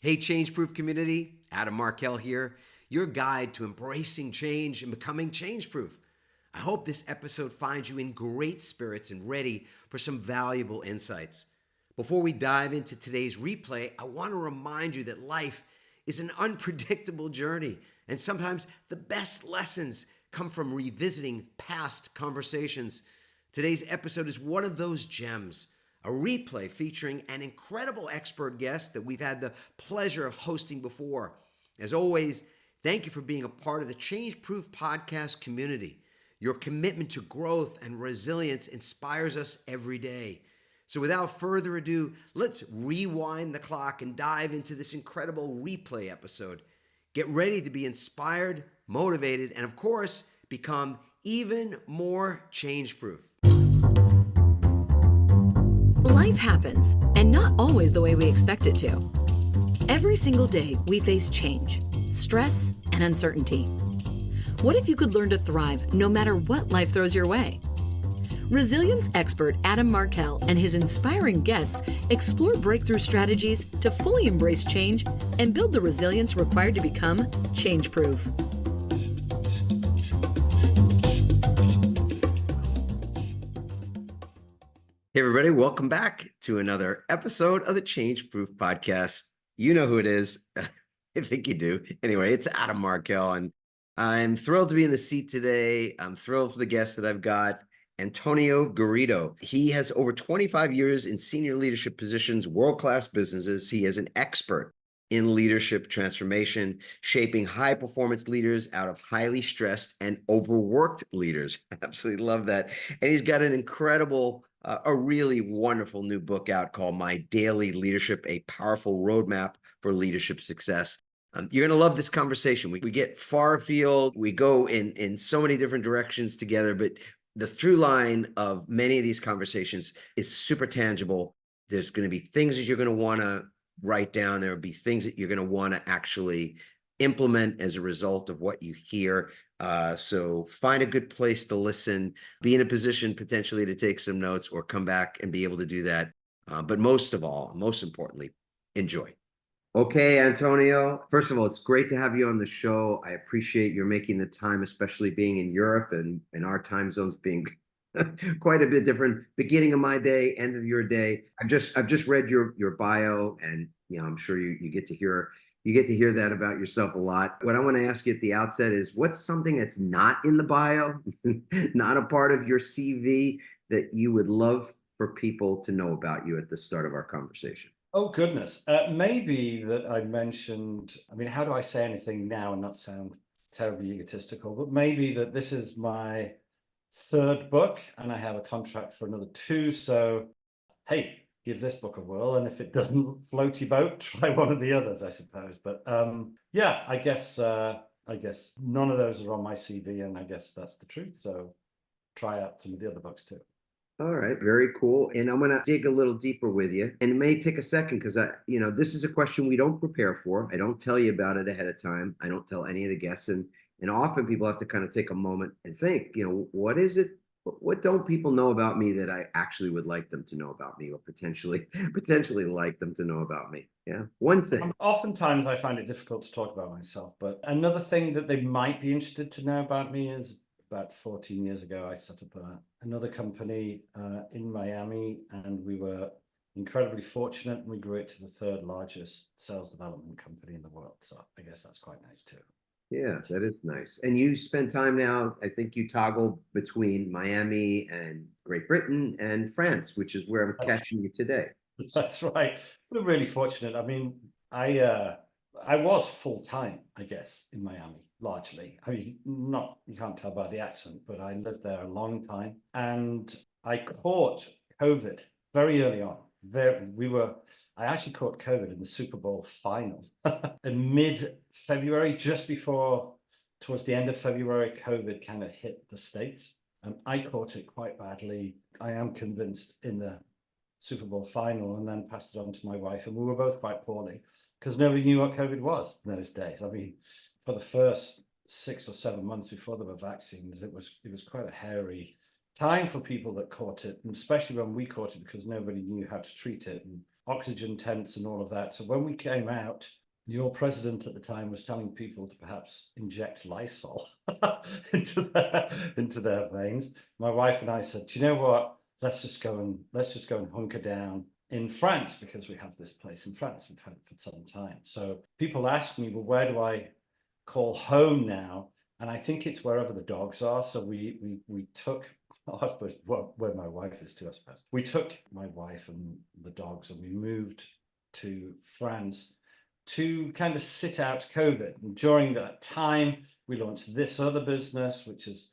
Hey, Change Proof community, Adam Markel here, your guide to embracing change and becoming change proof. I hope this episode finds you in great spirits and ready for some valuable insights. Before we dive into today's replay, I want to remind you that life is an unpredictable journey, and sometimes the best lessons come from revisiting past conversations. Today's episode is one of those gems, a replay featuring an incredible expert guest that we've had the pleasure of hosting before. As always, thank you for being a part of the Change Proof podcast community. Your commitment to growth and resilience inspires us every day. So without further ado, let's rewind the clock and dive into this incredible replay episode. Get ready to be inspired, motivated, and of course, become even more change proof. Life happens, and not always the way we expect it to. Every single day, we face change, stress, and uncertainty. What if you could learn to thrive no matter what life throws your way? Resilience expert Adam Markel and his inspiring guests explore breakthrough strategies to fully embrace change and build the resilience required to become change-proof. Hey, everybody, welcome back to another episode of the Change Proof podcast. You know who it is. I think you do. Anyway, it's Adam Markel, and I'm thrilled to be in the seat today. I'm thrilled for the guest that I've got, Antonio Garrido. He has over 25 years in senior leadership positions, world-class businesses. He is an expert in leadership transformation, shaping high-performance leaders out of highly stressed and overworked leaders. I absolutely love that. And he's got an incredible a really wonderful new book out called My Daily Leadership, a powerful roadmap for leadership success. You're going to love this conversation. We get far afield. We go in so many different directions together, but the through line of many of these conversations is super tangible. There's going to be things that you're going to want to write down. There will be things that you're going to want to actually implement as a result of what you hear. So find a good place to listen, be in a position potentially to take some notes or come back and be able to do that. But most of all, most importantly, enjoy. Okay, Antonio, first of all, it's great to have you on the show. I appreciate your making the time, especially being in Europe and our time zones being quite a bit different. Beginning of my day, end of your day. I've just read your bio, and I'm sure you get to hear that about yourself a lot. What I want to ask you at the outset is, what's something that's not in the bio, not a part of your CV, that you would love for people to know about you at the start of our conversation? Oh, goodness. Maybe that I mentioned, I mean, how do I say anything now and not sound terribly egotistical? But maybe that this is my third book and I have a contract for another two. So, hey, give this book a whirl. And if it doesn't float your boat, try one of the others, I suppose. But yeah, I guess none of those are on my CV, and I guess that's the truth. So try out some of the other books too. All right, very cool. And I'm going to dig a little deeper with you. And it may take a second because this is a question we don't prepare for. I don't tell you about it ahead of time. I don't tell any of the guests. And often people have to kind of take a moment and think, what is it? What don't people know about me that I actually would like them to know about me, or potentially like them to know about me? Yeah. One thing. Oftentimes I find it difficult to talk about myself, but another thing that they might be interested to know about me is, about 14 years ago, I set up another company in Miami, and we were incredibly fortunate, and we grew it to the third largest sales development company in the world. So I guess that's quite nice too. Yeah, that is nice. And you spend time now, I think you toggle between Miami and Great Britain and France, which is where I'm catching you today. That's right. We're really fortunate. I mean, I was full-time, I guess, in Miami, largely. I mean, you can't tell by the accent, but I lived there a long time. And I caught COVID very early on. I actually caught COVID in the Super Bowl final in mid-February, just before, towards the end of February, COVID kind of hit the States. And I caught it quite badly, I am convinced, in the Super Bowl final, and then passed it on to my wife. And we were both quite poorly because nobody knew what COVID was in those days. I mean, for the first 6 or 7 months before there were vaccines, it was quite a hairy time for people that caught it, and especially when we caught it, because nobody knew how to treat it. And oxygen tents and all of that. So when we came out, your president at the time was telling people to perhaps inject Lysol into their veins. My wife and I said, "Do you know what? Let's just go and hunker down in France, because we have this place in France. We've had it for some time." So people ask me, "Well, where do I call home now?" And I think it's wherever the dogs are. So we took, I suppose, well, where my wife is too, I suppose. We took my wife and the dogs and we moved to France to kind of sit out COVID. And during that time, we launched this other business, which is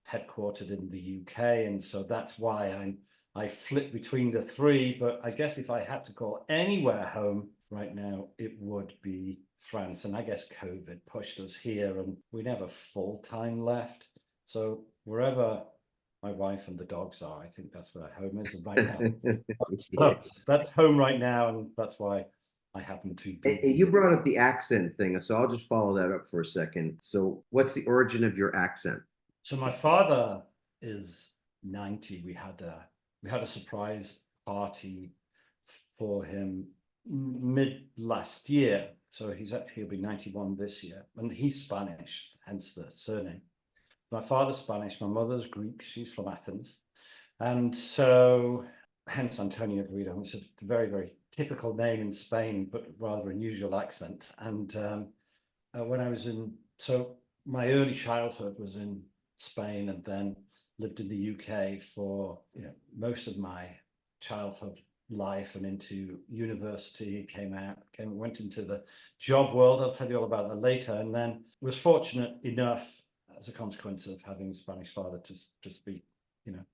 headquartered in the UK. And so that's why I flip between the three. But I guess if I had to call anywhere home right now, it would be France. And I guess COVID pushed us here and we never full-time left. So wherever my wife and the dogs are, I think that's where home is right now. So that's home right now, and that's why I happen to be. You brought up the accent thing, so I'll just follow that up for a second. So what's the origin of your accent? So my father is 90. We had a surprise party for him mid last year. So he'll be 91 this year, and he's Spanish, hence the surname. My father's Spanish, my mother's Greek. She's from Athens, and so hence Antonio Garrido, which is a very, very typical name in Spain, but rather unusual accent. And when I was so my early childhood was in Spain, and then lived in the UK for most of my childhood life and into university, went into the job world. I'll tell you all about that later. And then was fortunate enough, as a consequence of having a Spanish father, to speak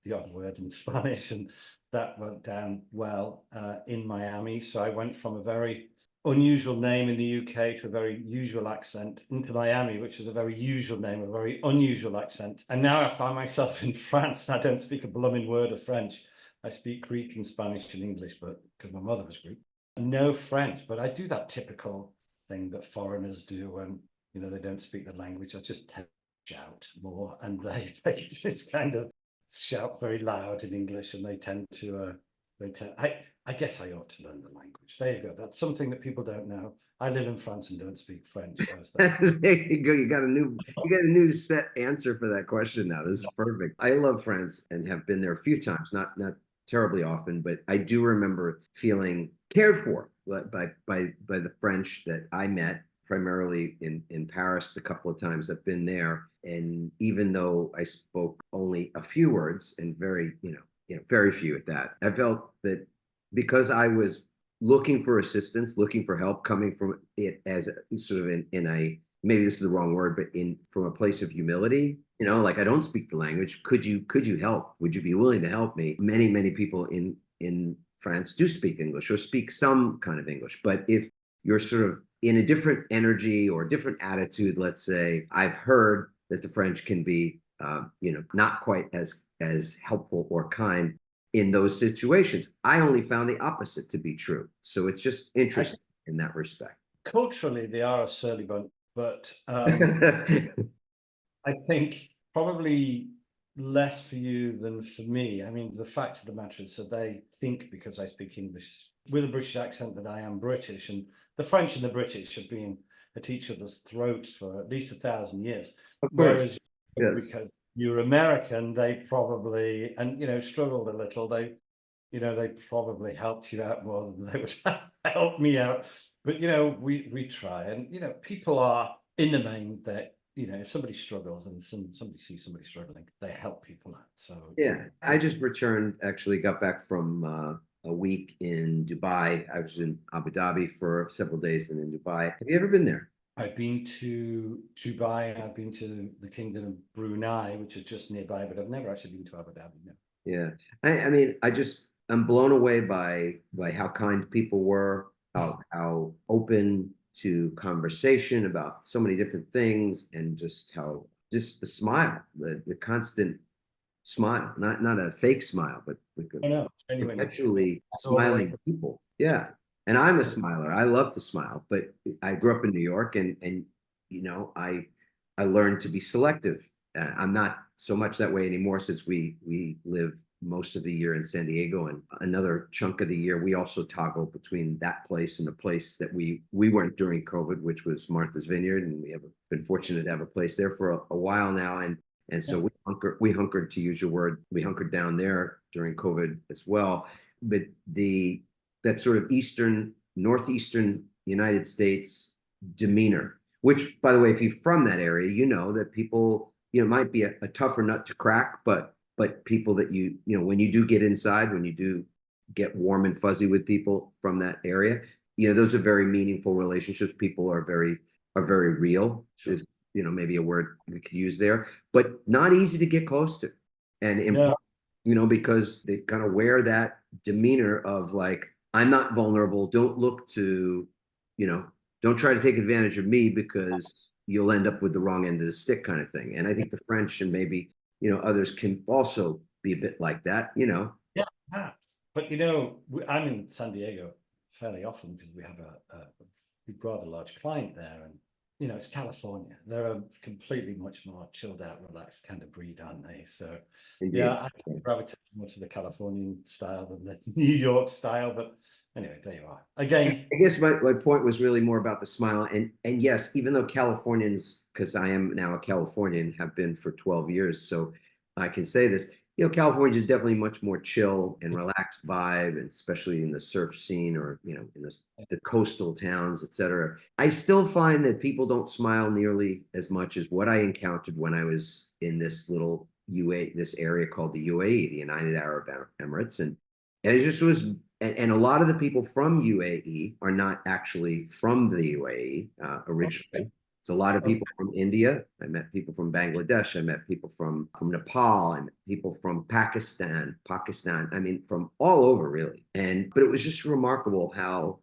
the odd word in Spanish, and that went down well in Miami. So I went from a very unusual name in the UK to a very usual accent into Miami, which was a very usual name, a very unusual accent. And now I find myself in France, and I don't speak a blooming word of French. I speak Greek and Spanish and English, but because my mother was Greek, no French. But I do that typical thing that foreigners do when they don't speak the language. I just tend to shout more, and they just kind of shout very loud in English, and they tend to I guess I ought to learn the language. There you go. That's something that people don't know. I live in France and don't speak French. There you go. You got a new set answer for that question now. This is perfect. I love France and have been there a few times, not terribly often, but I do remember feeling cared for by the French that I met primarily in Paris. The couple of times I've been there, and even though I spoke only a few words, and very very few at that, I felt that because I was looking for assistance, looking for help, coming from it as a, sort of in a, maybe this is the wrong word, but from a place of humility, like, I don't speak the language. Could you help? Would you be willing to help me? Many people in France do speak English or speak some kind of English. But if you're sort of in a different energy or different attitude, let's say, I've heard that the French can be, not quite as helpful or kind in those situations. I only found the opposite to be true. So it's just interesting in that respect. Culturally, they are a surly bunch, but I think probably less for you than for me. I mean, the fact of the matter is that they think, because I speak English with a British accent, that I am British, and the French and the British have been at each other's throats for at least 1,000 years. Of course. Whereas, Yes. because you're American, they probably, and struggled a little. They probably helped you out more than they would help me out. But we try, and people are, in the main, that if somebody struggles and somebody sees somebody struggling, they help people out. So yeah, I just returned. Actually, got back from a week in Dubai. I was in Abu Dhabi for several days, and in Dubai. Have you ever been there? I've been to Dubai, and I've been to the Kingdom of Brunei, which is just nearby, but I've never actually been to Abu Dhabi. No. Yeah, I mean, I'm blown away by how kind people were, how open to conversation about so many different things, and just the smile, the constant smile, not a fake smile, but like I know, perpetually smiling people. Yeah. And I'm a smiler. I love to smile, but I grew up in New York, and I learned to be selective. I'm not so much that way anymore, since we live most of the year in San Diego, and another chunk of the year we also toggle between that place and the place that we weren't during COVID, which was Martha's Vineyard, and we have been fortunate to have a place there for a while now, and so we hunkered, to use your word, we hunkered down there during COVID as well. But that sort of northeastern United States demeanor, which, by the way, if you're from that area, you know that people, might be a tougher nut to crack, but people that when you do get inside, when you do get warm and fuzzy with people from that area, those are very meaningful relationships. People are very real. Sure. Is maybe a word we could use there, but not easy to get close to, and No. because they kind of wear that demeanor of like, I'm not vulnerable. Don't look to, don't try to take advantage of me because you'll end up with the wrong end of the stick, kind of thing. And I think the French and maybe, others can also be a bit like that, Yeah, perhaps. But I'm in San Diego fairly often because we have we brought a large client there, and it's California. They're a completely much more chilled out, relaxed kind of breed, aren't they? So Indeed. yeah, I gravitate more to the Californian style than the New York style. But anyway, there you are. Again, I guess my point was really more about the smile. And yes, even though Californians, because I am now a Californian, have been for 12 years, so I can say this, California is definitely much more chill and relaxed vibe, and especially in the surf scene, or, in the coastal towns, et cetera. I still find that people don't smile nearly as much as what I encountered when I was in this little this area called the UAE, the United Arab Emirates. And it just was, and a lot of the people from UAE are not actually from the UAE originally. It's a lot of people from India. I met people from Bangladesh. I met people from Nepal. I met people from Pakistan. I mean, from all over, really. But it was just remarkable how,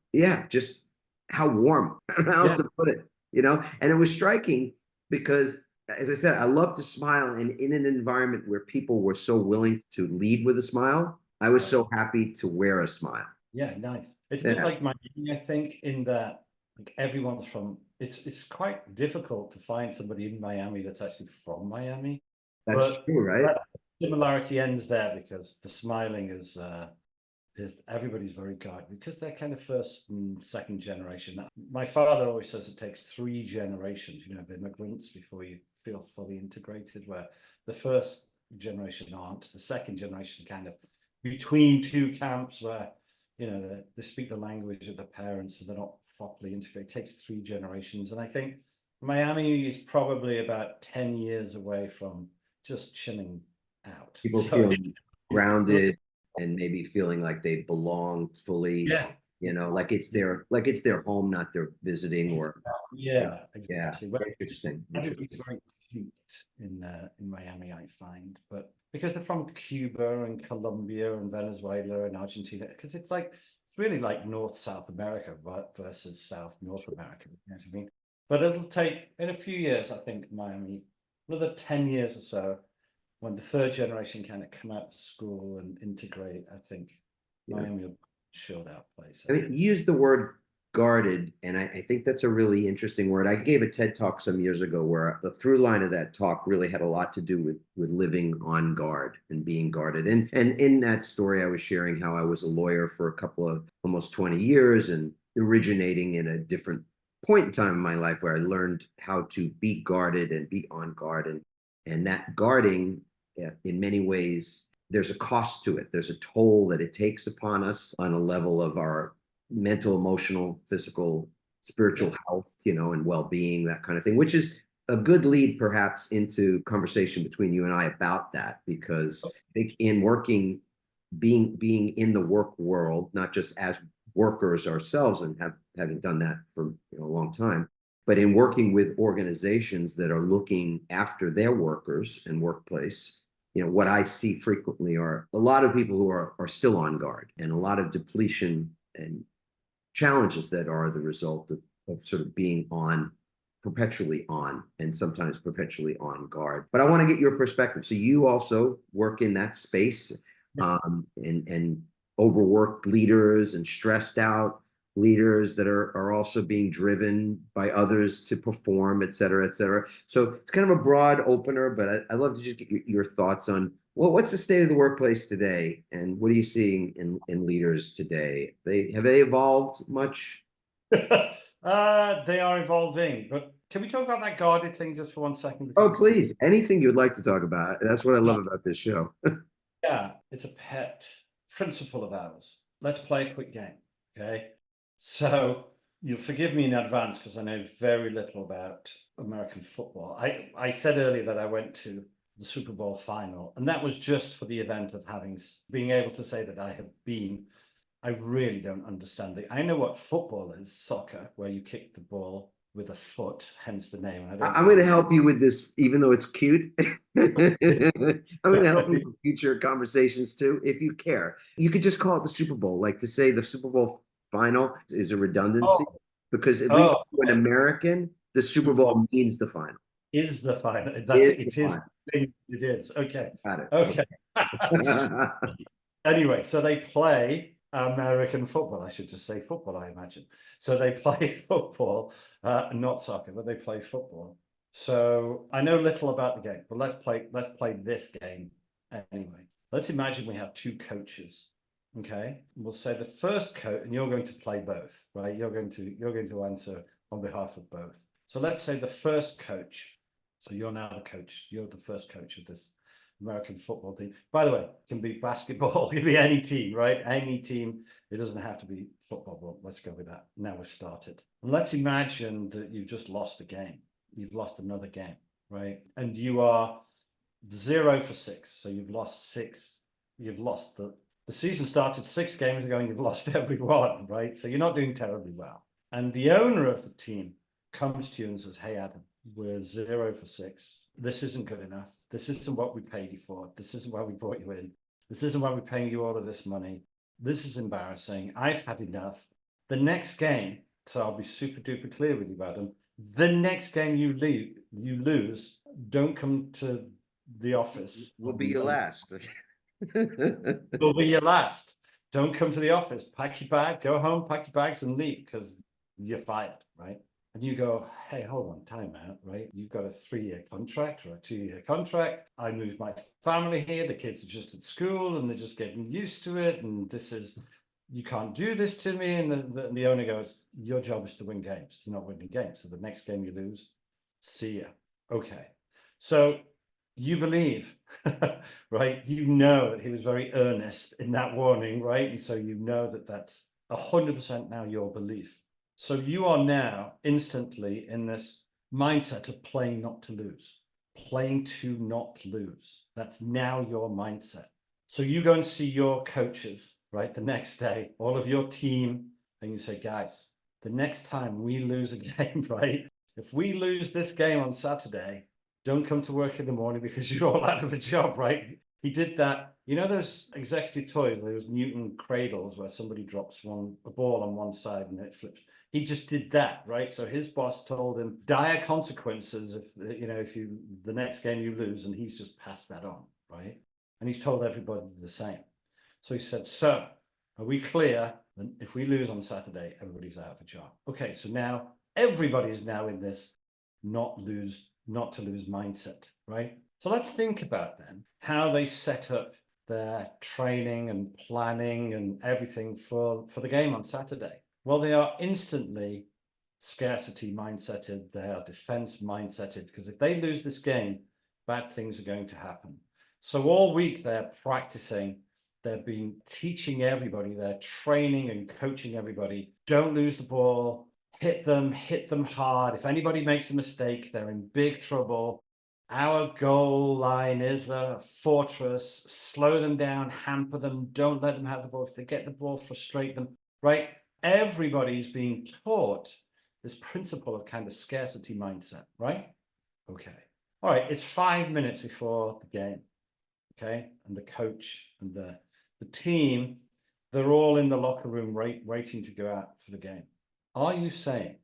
just how warm. I don't know how else to put it, And it was striking because, as I said, I love to smile, and in an environment where people were so willing to lead with a smile, I was so happy to wear a smile. Yeah, nice. It's a bit like Miami, I think, in that like everyone's from. It's quite difficult to find somebody in Miami that's actually from Miami. That's true, right? That similarity ends there because the smiling is everybody's very guarded because they're kind of first and second generation. My father always says it takes 3 generations, of immigrants before you feel fully integrated. Where the first generation aren't, the second generation kind of between two camps where they speak the language of the parents and they're not properly integrated. It takes 3 generations, and I think Miami is probably about 10 years away from just chilling out. People feeling grounded and maybe feeling like they belong fully. Yeah. Like it's their home, not their visiting or. Yeah, exactly. Yeah, interesting. Everybody's very cute in Miami, I find, but because they're from Cuba and Colombia and Venezuela and Argentina, because it's really like North-South America versus South-North America. You know what I mean? But it'll take, in a few years, I think, Miami, another 10 years or so, when the 3rd generation kind of come out to school and integrate, I think Miami will show that place. I mean, use the word guarded, and I think that's a really interesting word. I gave a TED talk some years ago where the through line of that talk really had a lot to do with living on guard and being guarded. And in that story, I was sharing how I was a lawyer for a couple of almost 20 years, and originating in a different point in time in my life where I learned how to be guarded and be on guard. And that guarding, in many ways, there's a cost to it. There's a toll that it takes upon us on a level of our mental, emotional, physical, spiritual health, and well-being, that kind of thing, which is a good lead perhaps into conversation between you and I about that, because I think in working, being in the work world, not just as workers ourselves and having done that for a long time, but in working with organizations that are looking after their workers and workplace, what I see frequently are a lot of people who are still on guard, and a lot of depletion and challenges that are the result of sort of being perpetually on, and sometimes perpetually on guard. But I want to get your perspective. So you also work in that space, and overworked leaders and stressed out leaders that are also being driven by others to perform, et cetera, et cetera. So it's kind of a broad opener, but I'd love to just get your thoughts on Well, what's the state of the workplace today, and what are you seeing in leaders today? Have they evolved much? They are evolving, but can we talk about that guarded thing just for 1 second? Oh, Because please. Anything you'd like to talk about. That's what I love about this show. yeah, it's a pet principle of ours. Let's play a quick game, okay? So you'll forgive me in advance because I know very little about American football. I said earlier that I went to the Super Bowl final, and that was just for the event of being able to say that I have been. I really don't understand it. I know what football is, soccer, where you kick the ball with a foot, hence the name. I don't I'm going to really. help you with this, even though it's cute. I'm going to help you for future conversations too, if you care. You could just call it the Super Bowl, like to say the Super Bowl final is a redundancy, Oh, because at least oh, to an American, the Super Super Bowl Bowl means the final. is the final. That's Is the it. Is final. it is okay. Got it. Okay. Okay. Anyway, so they play American football. I should just say football, I imagine. So they play football, not soccer, but they play football. So I know little about the game, but let's play this game anyway. Let's imagine we have two coaches. Okay. We'll say the first coach, and you're going to play both, right? You're going to answer on behalf of both. So let's say the first coach. So you're now the coach. You're the first coach of this American football team. By the way, it can be basketball, it can be any team, right? Any team. It doesn't have to be football. Well, let's go with that. Now we've started. And let's imagine that you've just lost a game. You've lost another game, right? And you are 0 for 6. So you've lost 6. You've lost the season started 6 games ago and you've lost every one, right? So you're not doing terribly well. And the owner of the team comes to you and says, hey, Adam, we're 0 for 6. This isn't good enough. This isn't what we paid you for. This isn't why we brought you in. This isn't why we're paying you all of this money. This is embarrassing. I've had enough. The next game, so I'll be super duper clear with you, Adam. The next game you lose, don't come to the office. Will be your last. Will be your last. Don't come to the office. Pack your bag, go home, pack your bags and leave because you're fired, right? And you go, hey, hold on, time out, right? You've got a 3-year contract or a 2-year contract. I moved my family here. The kids are just at school and they're just getting used to it. And you can't do this to me. And the owner goes, your job is to win games. You're not winning games. So the next game you lose, see ya. Okay. So you believe, right? You know that he was very earnest in that warning, right? And so you know that that's 100% now your belief. So you are now instantly in this mindset of playing not to lose, playing to not lose. That's now your mindset. So you go and see your coaches, right? The next day, all of your team, and you say, guys, the next time we lose a game, right? If we lose this game on Saturday, don't come to work in the morning because you're all out of a job, right? He did that. You know those executive toys, those Newton cradles where somebody drops a ball on one side and it flips. He just did that, right? So his boss told him dire consequences if the next game you lose, and he's just passed that on, right? And he's told everybody the same. So he said, so are we clear that if we lose on Saturday, everybody's out of a job? Okay, so now everybody's now in this not to lose mindset, right? So let's think about then how they set up their training and planning and everything for the game on Saturday. Well, they are instantly scarcity mindseted. They are defense mindseted because if they lose this game, bad things are going to happen. So all week they're practicing. They've been teaching everybody. They're training and coaching everybody. Don't lose the ball. Hit them hard. If anybody makes a mistake, they're in big trouble. Our goal line is a fortress. Slow them down, hamper them. Don't let them have the ball. If they get the ball, frustrate them, right? Everybody's being taught this principle of kind of scarcity mindset, right? Okay. All right. It's 5 minutes before the game. Okay. And the coach and the team, they're all in the locker room waiting to go out for the game. Are you saying,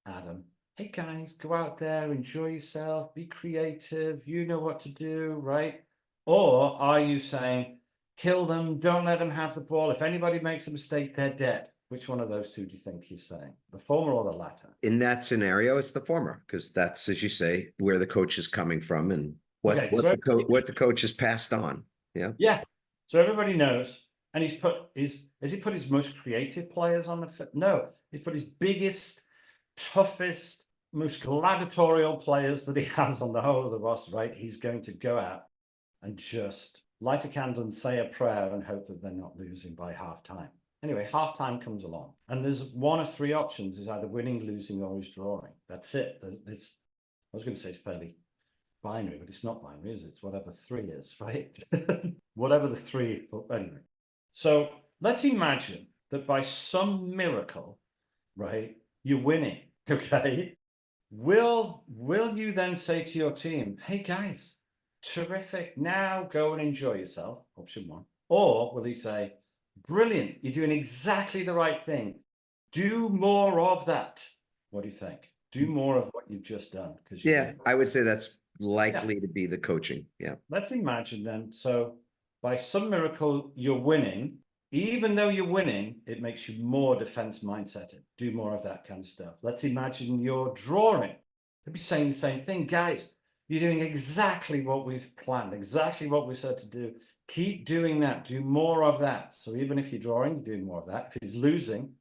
Adam, hey guys, go out there, enjoy yourself, be creative, you know what to do, right? Or are you saying, kill them, don't let them have the ball. If anybody makes a mistake, they're dead. Which one of those two do you think he's saying? The former or the latter? In that scenario, it's the former, because that's, as you say, where the coach is coming from and what Okay, the coach has passed on. Yeah. Yeah. So everybody knows. And has he put his most creative players on the field? No, he's put his biggest, toughest, most gladiatorial players that he has on the whole of the roster, right? He's going to go out and just light a candle and say a prayer and hope that they're not losing by halftime. Anyway, halftime comes along, and there's one of three options: is either winning, losing, or is drawing. That's it. It's, I was going to say it's fairly binary, but it's not binary, is it? It's whatever three is, right? Whatever the three. Anyway, so let's imagine that by some miracle, right, you're winning. Okay, will you then say to your team, "Hey guys, terrific! Now go and enjoy yourself"? Option one. Or will he say, "Brilliant! You're doing exactly the right thing. Do more of that." What do you think? Do more of what you've just done, because Yeah, I would say that's Yeah. likely to be the coaching. Yeah. Let's imagine then. So by some miracle, you're winning. Even though you're winning, it makes you more defense mindseted. Do more of that kind of stuff. Let's imagine you're drawing. They'd be saying the same thing. Guys, you're doing exactly what we've planned, exactly what we said to do. Keep doing that. Do more of that. So even if you're drawing, you're doing more of that. If he's losing,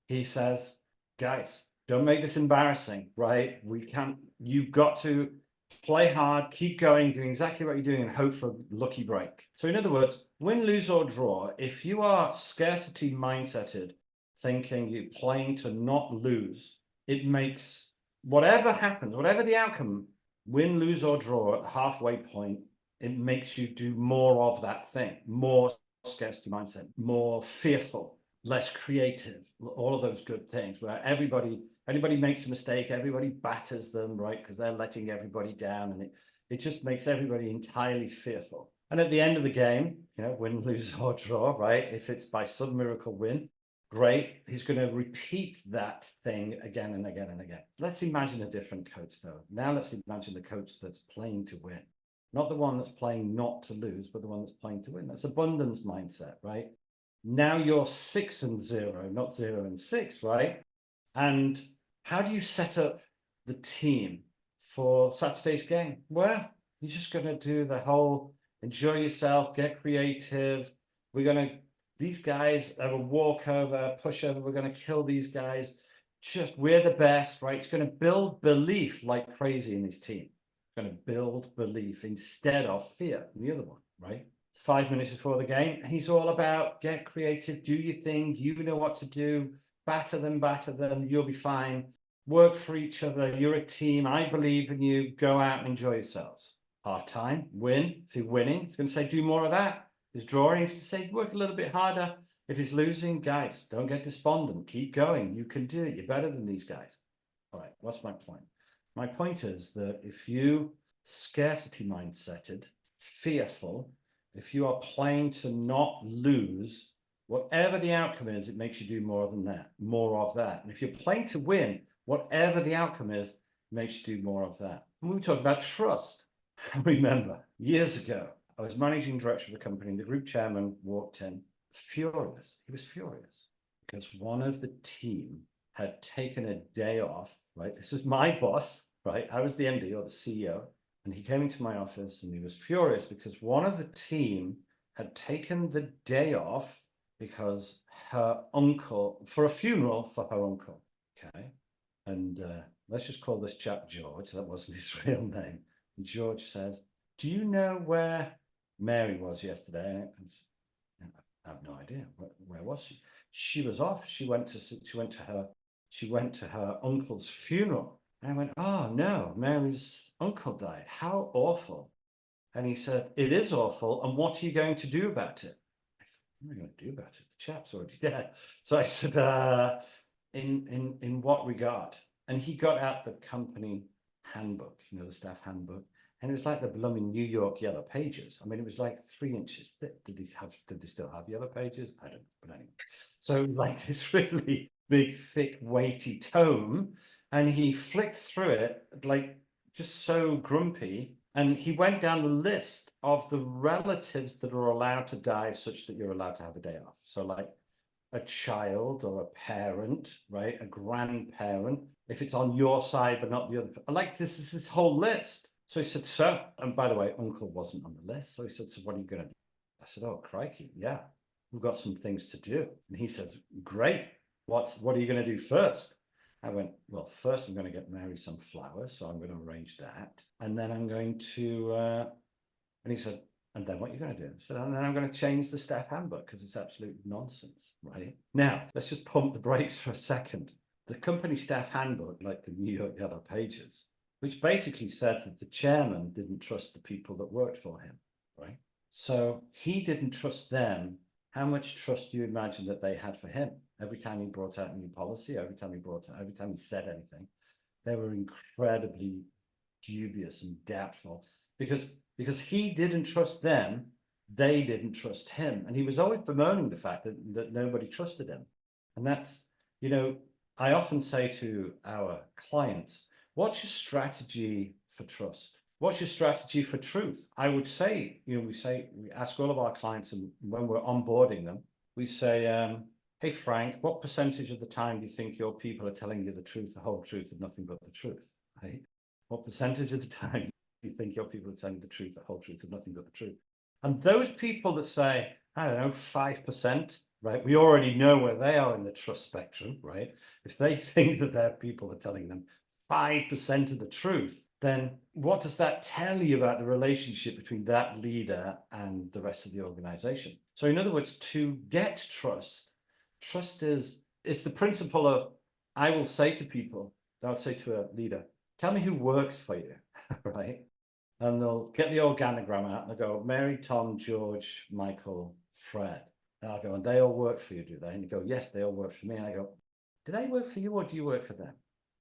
he says, guys, don't make this embarrassing, right? You've got to play hard, keep going, doing exactly what you're doing, and hope for a lucky break. So in other words, win, lose, or draw, if you are scarcity mindseted, thinking you're playing to not lose, it makes whatever happens, whatever the outcome, win, lose, or draw at the halfway point, it makes you do more of that thing, more scarcity mindset, more fearful, less creative, all of those good things, where anybody makes a mistake, everybody batters them, right? Because they're letting everybody down, and it just makes everybody entirely fearful. And at the end of the game, win, lose, or draw, right? If it's by some miracle win, great. He's going to repeat that thing again and again and again. Let's imagine a different coach, though. Now let's imagine the coach that's playing to win. Not the one that's playing not to lose, but the one that's playing to win. That's abundance mindset, right? Now you're 6-0, not 0-6, right? And how do you set up the team for Saturday's game? Well, you're just going to do the whole enjoy yourself, get creative. These guys have a walkover, pushover. We're going to kill these guys. We're the best, right? It's going to build belief like crazy in his team. It's going to build belief instead of fear, the other one, right? 5 minutes before the game, and he's all about get creative, do your thing, you know what to do, batter them, you'll be fine, work for each other, you're a team, I believe in you, go out and enjoy yourselves. Half time, win. If you're winning, he's going to say do more of that. If he's drawing, he's going to say work a little bit harder. If he's losing, guys, don't get despondent, keep going, you can do it, you're better than these guys. All right, what's my point? My point is that if you scarcity mindseted, fearful, if you are playing to not lose, whatever the outcome is, it makes you do more than that, more of that. And if you're playing to win, whatever the outcome is, it makes you do more of that. And we talk about trust. I remember years ago, I was managing director of a company, and the group chairman walked in furious. He was furious because one of the team had taken a day off, right? This was my boss, right? I was the MD or the CEO. And he came into my office and he was furious because one of the team had taken the day off because her uncle, for a funeral for her uncle. Okay. And let's just call this chap George. That wasn't his real name. And George said, do you know where Mary was yesterday? And I have no idea. Where was she? She was off. She went to her uncle's funeral. And I went, oh no, Mary's uncle died. How awful. And he said, it is awful. And what are you going to do about it? I thought, what am I going to do about it? The chap's already dead. So I said, in what regard? And he got out the company handbook, the staff handbook. And it was like the blooming New York Yellow Pages. I mean, it was like 3 inches thick. Did they still have Yellow Pages? I don't know, but anyway. So like this really big, thick, weighty tome. And he flicked through it, like just so grumpy. And he went down the list of the relatives that are allowed to die such that you're allowed to have a day off. So like a child or a parent, right? A grandparent, if it's on your side, but not the other. Like this whole list. So he said, and by the way, uncle wasn't on the list. So he said, so what are you going to do? I said, oh, crikey, yeah, we've got some things to do. And he says, great. What are you going to do first? I went, well, first I'm going to get Mary some flowers. So I'm going to arrange that. And then I'm going to, and he said, and then what are you going to do? I said, and then I'm going to change the staff handbook because it's absolute nonsense, right? Now, let's just pump the brakes for a second. The company staff handbook, like the New York Yellow Pages, which basically said that the chairman didn't trust the people that worked for him, right? So he didn't trust them. How much trust do you imagine that they had for him? Every time he brought out a new policy, every time he said anything, they were incredibly dubious and doubtful because he didn't trust them, they didn't trust him. And he was always bemoaning the fact that nobody trusted him. And that's, I often say to our clients, what's your strategy for trust? What's your strategy for truth? I would say, we ask all of our clients, and when we're onboarding them, we say, hey, Frank, what percentage of the time do you think your people are telling you the truth, the whole truth, and nothing but the truth? Right? What percentage of the time do you think your people are telling the truth, the whole truth, and nothing but the truth? And those people that say, I don't know, 5%, right? We already know where they are in the trust spectrum, right? If they think that their people are telling them 5% of the truth, then what does that tell you about the relationship between that leader and the rest of the organization? So in other words, to get trust is the principle of, I will say to people, I'll say to a leader, tell me who works for you, right? And they'll get the organogram out and they'll go, Mary, Tom, George, Michael, Fred. And I'll go, and they all work for you, do they? And you go, yes, they all work for me. And I go, do they work for you or do you work for them?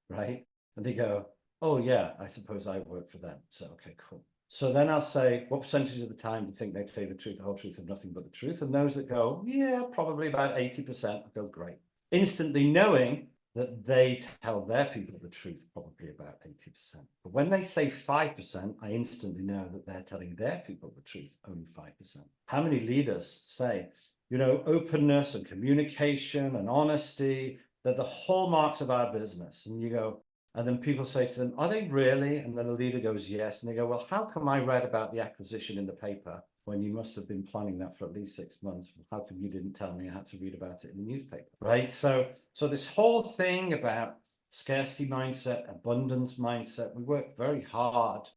Right? And they go, oh yeah, I suppose I work for them. So, okay, cool. So then I'll say, what percentage of the time do you think they tell you the truth, the whole truth, and nothing but the truth? And those that go, yeah, probably about 80%, I go, great. Instantly knowing that they tell their people the truth, probably about 80%. But when they say 5%, I instantly know that they're telling their people the truth, only 5%. How many leaders say, openness and communication and honesty, they're the hallmarks of our business? And you go, and then people say to them, are they really? And then the leader goes, yes. And they go, well, how come I read about the acquisition in the paper when you must have been planning that for at least 6 months? How come you didn't tell me I had to read about it in the newspaper? Right. So this whole thing about scarcity mindset, abundance mindset, we work very hard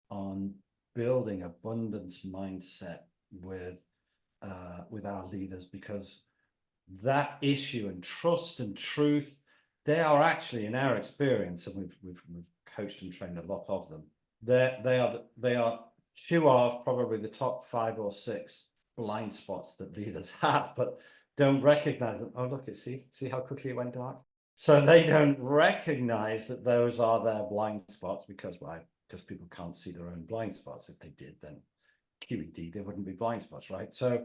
on building abundance mindset with our leaders, because that issue and trust and truth, they are actually, in our experience, and we've coached and trained a lot of them, they are two of probably the top 5 or 6 blind spots that leaders have, but don't recognize them. Oh, look, see how quickly it went dark. So they don't recognize that those are their blind spots. Because why? Because people can't see their own blind spots. If they did, then QED, there wouldn't be blind spots, right? So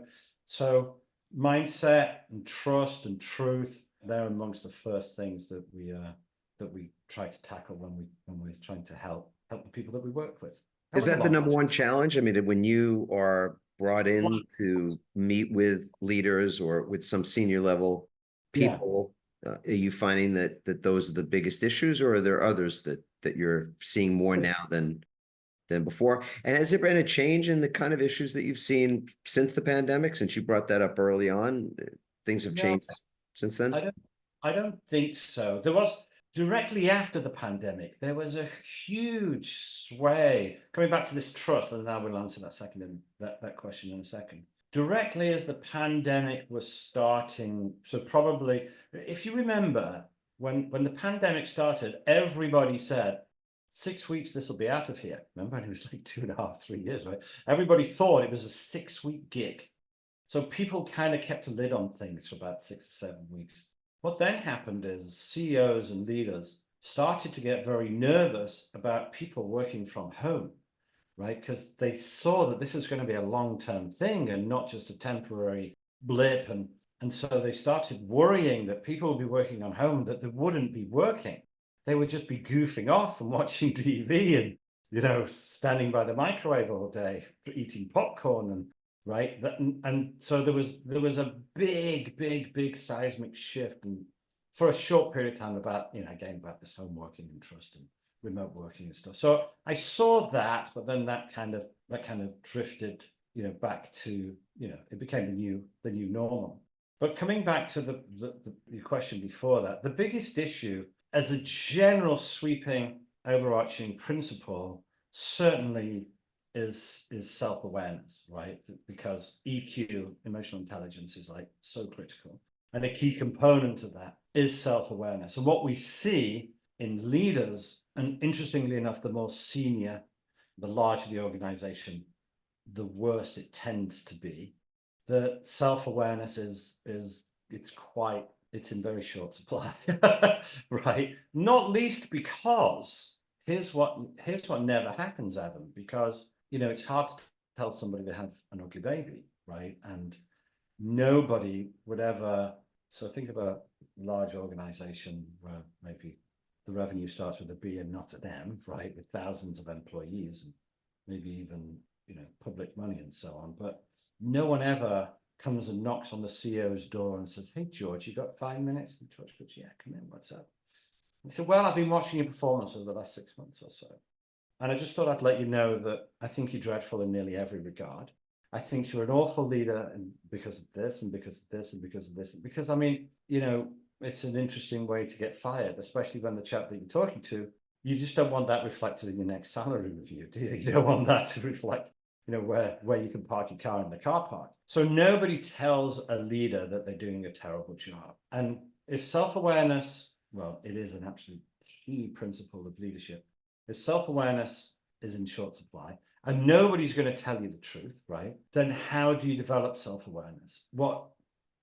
mindset and trust and truth, they're amongst the first things that we try to tackle when we're trying to help the people that we work with. Is that the number one challenge? I mean, when you are brought in to meet with leaders or with some senior level people, are you finding that those are the biggest issues, or are there others that you're seeing more now than before? And has there been a change in the kind of issues that you've seen since the pandemic? Since you brought that up early on, things have changed since then? I don't think so. There was, directly after the pandemic, there was a huge sway. Coming back to this trust, and now we'll answer that question in a second. Directly as the pandemic was starting, so probably, if you remember, when the pandemic started, everybody said, 6 weeks, this will be out of here. Remember, and it was like 2.5, 3 years, right? Everybody thought it was a 6-week gig. So people kind of kept a lid on things for about 6 or 7 weeks. What then happened is CEOs and leaders started to get very nervous about people working from home, right? Because they saw that this is going to be a long-term thing and not just a temporary blip. And so they started worrying that people would be working on home, that they wouldn't be working. They would just be goofing off and watching TV and, standing by the microwave all day, eating popcorn and right. And so there was a big seismic shift, and for a short period of time about this home working and trust and remote working and stuff. So I saw that, but then that kind of drifted back to, it became the new normal. But coming back to the question before that, the biggest issue as a general sweeping overarching principle certainly is self-awareness, right? Because EQ, emotional intelligence, is like so critical. And a key component of that is self-awareness. And what we see in leaders, and interestingly enough, the more senior, the larger the organization, the worse it tends to be. The self-awareness is it's in very short supply, right? Not least because here's what never happens, Adam, because it's hard to tell somebody they have an ugly baby, right? And nobody would ever. So think of a large organization where maybe the revenue starts with a B and not an M, right? With thousands of employees and maybe even public money and so on, but no one ever comes and knocks on the CEO's door and says, "Hey, George, you got 5 minutes?" And George goes, "Yeah, come in, what's up?" He said, "Well, I've been watching your performance over the last 6 months or so. And I just thought I'd let you know that I think you're dreadful in nearly every regard. I think you're an awful leader and because of this and because of this and because of this. Because, I mean, it's an interesting way to get fired, especially when the chap that you're talking to, you just don't want that reflected in your next salary review, do you? You don't want that to reflect where you can park your car in the car park. So nobody tells a leader that they're doing a terrible job. And if self-awareness, well, it is an absolute key principle of leadership. If self-awareness is in short supply and nobody's going to tell you the truth, right? Then how do you develop self-awareness? What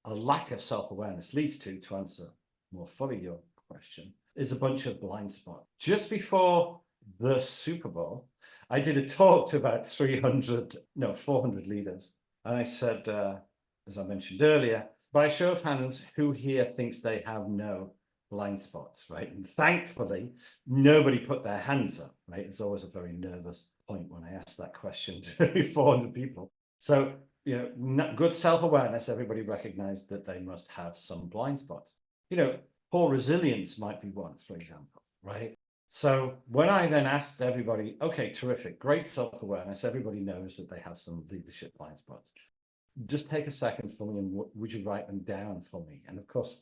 a lack of self-awareness leads to answer more fully your question, is a bunch of blind spots. Just before the Super Bowl, I did a talk to about 400 leaders. And I said, as I mentioned earlier, by a show of hands, who here thinks they have no blind spots, right? And thankfully, nobody put their hands up, right? It's always a very nervous point when I ask that question to 400 people. So, good self-awareness, everybody recognized that they must have some blind spots. Poor resilience might be one, for example, right? So when I then asked everybody, okay, terrific, great self-awareness, everybody knows that they have some leadership blind spots. Just take a second for me and would you write them down for me? And of course,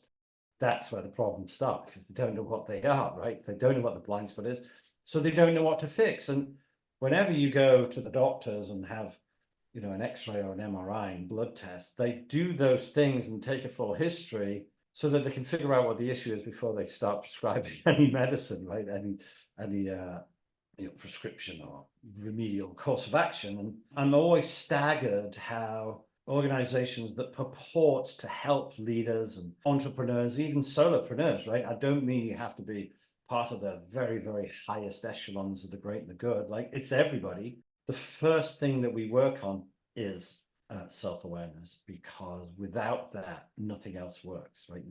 that's where the problems start because they don't know what they are, right? They don't know what the blind spot is, so they don't know what to fix. And whenever you go to the doctors and have, an X-ray or an MRI and blood test, they do those things and take a full history so that they can figure out what the issue is before they start prescribing any medicine, right? Any prescription or remedial course of action. And I'm always staggered how organizations that purport to help leaders and entrepreneurs, even solopreneurs, right? I don't mean you have to be part of the very, very highest echelons of the great and the good. Like, it's everybody. The first thing that we work on is self-awareness, because without that, nothing else works, right?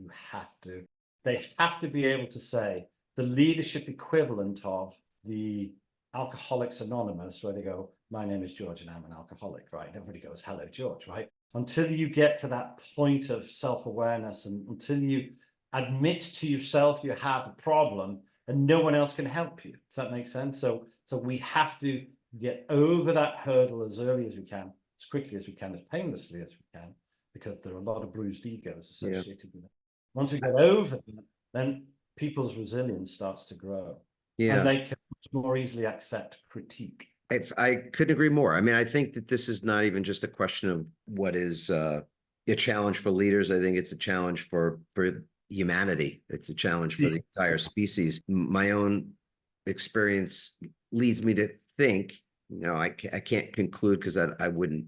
They have to be able to say the leadership equivalent of the Alcoholics Anonymous, where they go, "My name is George and I'm an alcoholic," right? And everybody goes, "Hello, George," right? Until you get to that point of self-awareness and until you admit to yourself you have a problem and no one else can help you. Does that make sense? So we have to get over that hurdle as early as we can, as quickly as we can, as painlessly as we can, because there are a lot of bruised egos associated with it. Once we get over that, then people's resilience starts to grow. Yeah. And they can much more easily accept critique. I couldn't agree more. I mean, I think that this is not even just a question of what is a challenge for leaders. I think it's a challenge for humanity. It's a challenge for the entire species. My own experience leads me to think, I can't conclude because I wouldn't,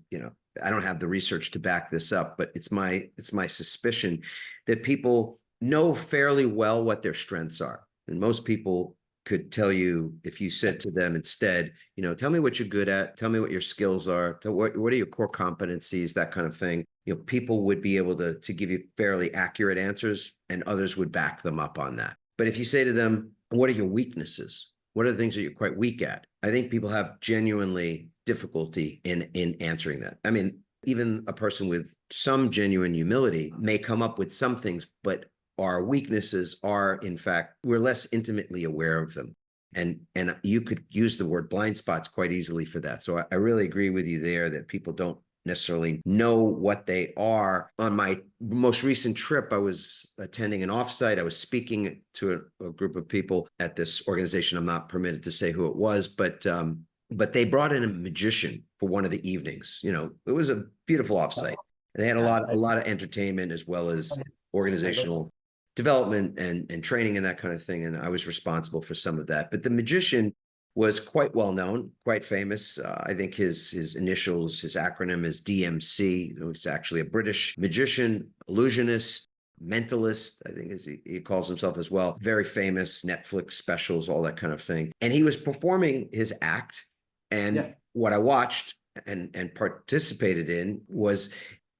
I don't have the research to back this up, but it's my suspicion that people know fairly well what their strengths are. And most people could tell you, if you said to them instead, tell me what you're good at, tell me what your skills are, what are your core competencies, that kind of thing. People would be able to give you fairly accurate answers, and others would back them up on that. But if you say to them, what are your weaknesses? What are the things that you're quite weak at? I think people have genuinely difficulty in answering that. I mean, even a person with some genuine humility may come up with some things, but our weaknesses are, in fact, we're less intimately aware of them. And you could use the word blind spots quite easily for that. So I really agree with you there that people don't necessarily know what they are. On my most recent trip, I was attending an offsite. I was speaking to a group of people at this organization. I'm not permitted to say who it was, but they brought in a magician for one of the evenings. You know, it was a beautiful offsite. And they had a lot of entertainment as well as organizational development and training and that kind of thing. And I was responsible for some of that. But the magician was quite well known, quite famous. I think his initials, his acronym is DMC. He's actually a British magician, illusionist, mentalist, I think as he calls himself as well. Very famous, Netflix specials, all that kind of thing. And he was performing his act. And what I watched and participated in was